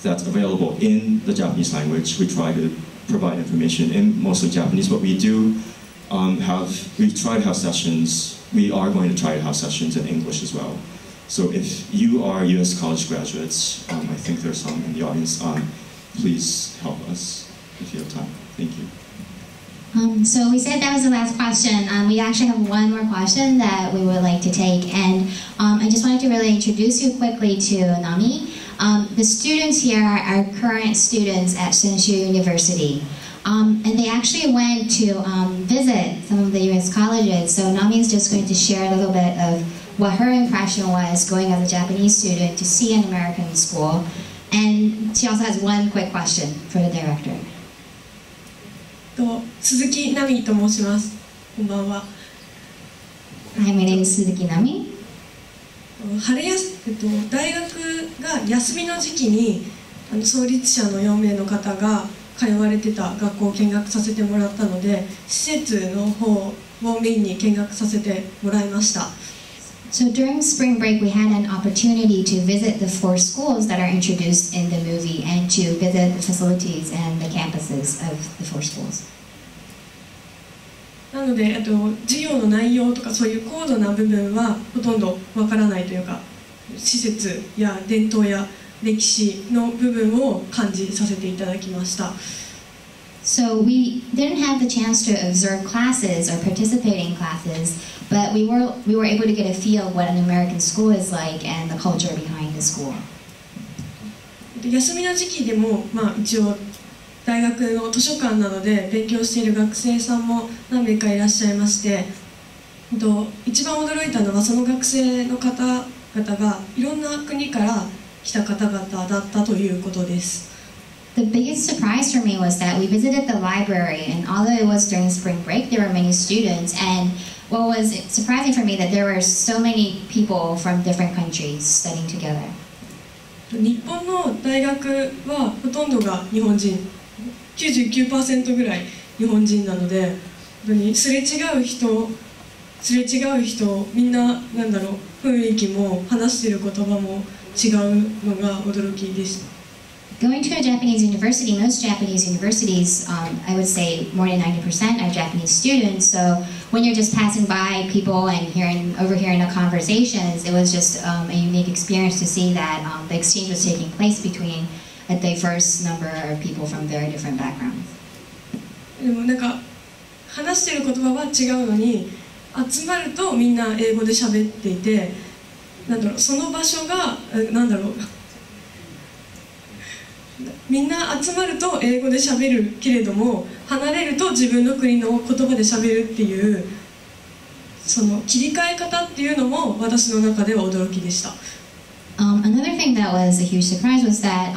that's available in the Japanese language, we try to provide information in mostly Japanese, but we do we've tried to have sessions, we are going to try to have sessions in English as well. So if you are US college graduates, I think there's some in the audience, please help us if you have time. Thank you. So we said that was the last question. We actually have one more question that we would like to take, and I just wanted to really introduce you quickly to Nami. The students here are current students at Senshu University, and they actually went to visit some of the US colleges, so Nami is just going to share a little bit of what her impression was going as a Japanese student to see an American school, and she also has one quick question for the director. 鈴木奈美と申します。こんばんは。Hi, my name is Suzuki Nami. 大学が休みの時期に創立者の4名の方が通われてた学校を見学させてもらったので、施設の方をメインに見学させてもらいました。So during spring break, we had an opportunity to visit the 4 schools that are introduced in the movie and to visit the facilities and the campuses of the 4 schools. なので、授業の内容とかそういう高度な部分はほとんどわからないというか、施設や伝統や歴史の部分を感じさせていただきました。So we didn't have the chance to observe classes or participate in classes, but we were able to get a feel of what an American school is like and the culture behind the school. 休みの時期でも、一応大学の図書館などで勉強している学生さんも何名かいらっしゃいまして、一番驚いたのはその学生の方々がいろんな国から来た方々だったということです。The biggest surprise for me was that we visited the library, and although it was during spring break, there were many students, and what was surprising for me that there were so many people from different countries studying together. 日本の大学はほとんどが日本人、99% ぐらい日本人なので、本当にすれ違う人、みんな雰囲気も話している言葉も違うのが驚きでした。Going to a Japanese university, most Japanese universities, I would say more than 90% are Japanese students. So when you're just passing by people and overhearing the conversations, it was just a unique experience to see that the exchange was taking place between a diverse number of people from very different backgrounds. でも話している言葉は違うのに、集まるとみんな英語で喋っていて、その場所がみんな集まると英語で喋るけれども、離れると自分の国の言葉で喋るっていうその切り替え方っていうのも私の中では驚きでした。Another thing that was a huge surprise was that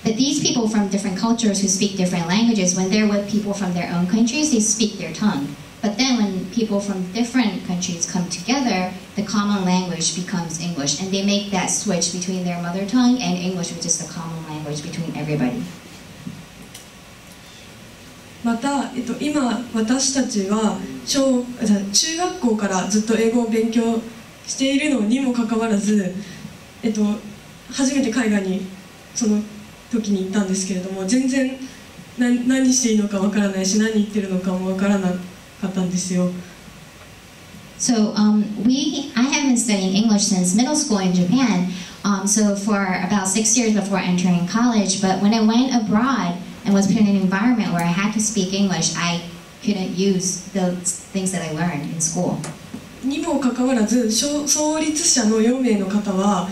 these people from different cultures who speak different languages, when they're with people from their own countries, they speak their tongue. But then when people from different countries come together, the common language becomes English, and they make that switch between their mother tongue and English, which is the common language between everybody. また、今私たちは中学校からずっと英語を勉強しているのにもかかわらず、初めて海外にその時に行ったんですけれども、全然何していいのかわからないし、何言ってるのかもわからなかったんですよ。So I have been studying English since middle school in Japan, so for about 6 years before entering college. But when I went abroad and was put in an environment where I had to speak English, I couldn't use the things that I learned in school. にもかかわらず、創立者の4名の方は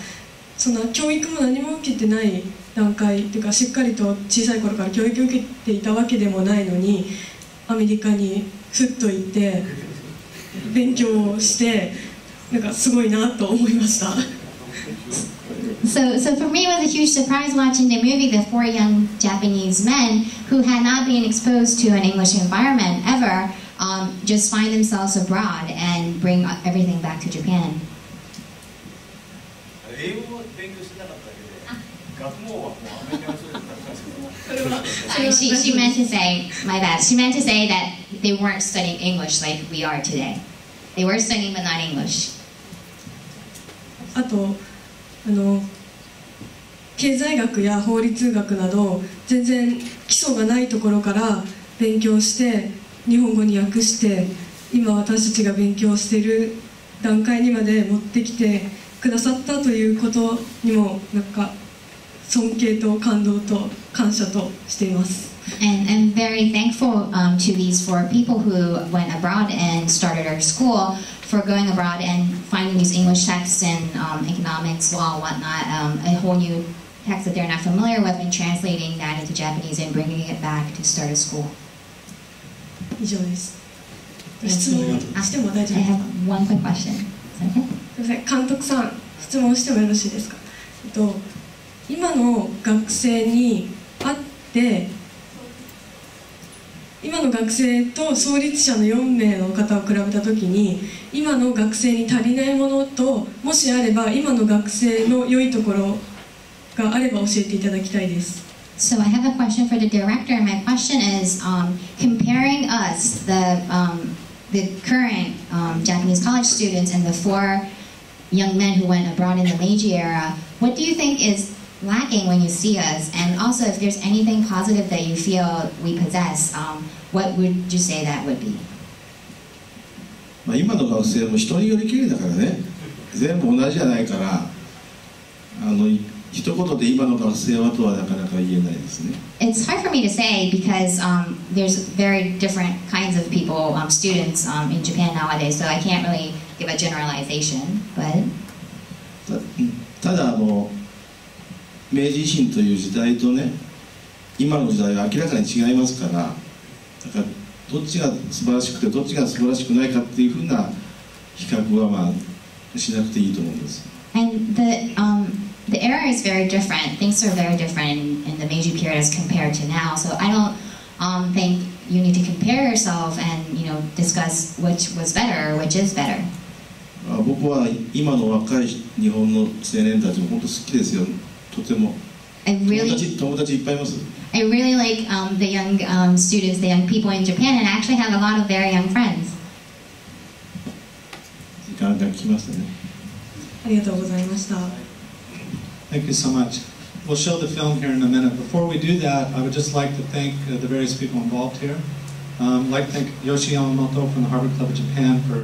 そんな教育も何も受けてない段階というか、しっかりと小さい頃から教育を受けていたわけでもないのに、アメリカにふっと行って勉強をして、なんかすごいなと思いました。So for me, it was a huge surprise watching the movie. The 4 young Japanese men who had not been exposed to an English environment ever just find themselves abroad and bring everything back to Japan. She meant to say, my bad. She meant to say that they weren't studying English like we are today. They were studying but not English. あと経済学や法律学など全然基礎がないところから勉強して日本語に訳して今私たちが勉強している段階にまで持ってきてくださったということにもなんか尊敬と感動と感謝としています。And I'm very thankful to these 4 people who went abroad and started our school for going abroad and finding these English texts in economics, law, whatnot, a whole new text that they're not familiar with, and translating that into Japanese and bringing it back to start a school. 以上です。質問しても大丈夫ですか？ I have one quick question. すみません、監督さん、質問してもよろしいですか？今の学生に会って今の学生と創立者の4名の方を比べたときに今の学生に足りないものともしあれば今の学生の良いところがあれば教えていただきたいです。So I have a question for the director, and my question is comparing us, the current Japanese college students and the 4 young men who went abroad in the Meiji Era, what do you think is lacking when you see us? And also, if there's anything positive that you feel we possess, what would you say that would be? 今の学生も一人よりきりだからね、全部同じじゃないから、一言で今の学生はとはなかなか言えないですね。It's hard for me to say because there's very different kinds of people, students in Japan nowadays, so I can't really give a generalization. But ただ明治維新という時代とね、今の時代は明らかに違いますから、だからどっちが素晴らしくてどっちが素晴らしくないかっていうふうな比較はしなくていいと思うんです。And the era is very different. Things are very different in the Meiji period as compared to now. So I don't think you need to compare yourself and discuss which was better or which is better. 僕は今の若い日本の青年たちも本当好きですよ。とても。友達いっぱいいます。I really like the young students, the young people in Japan, and I actually have a lot of very young friends. 時間が来ましたね。ありがとうございました。Thank you so much. We'll show the film here in a minute. Before we do that, I would just like to thank the various people involved here. I'd like to thank Yoshi Yamamoto from the Harvard Club of Japan for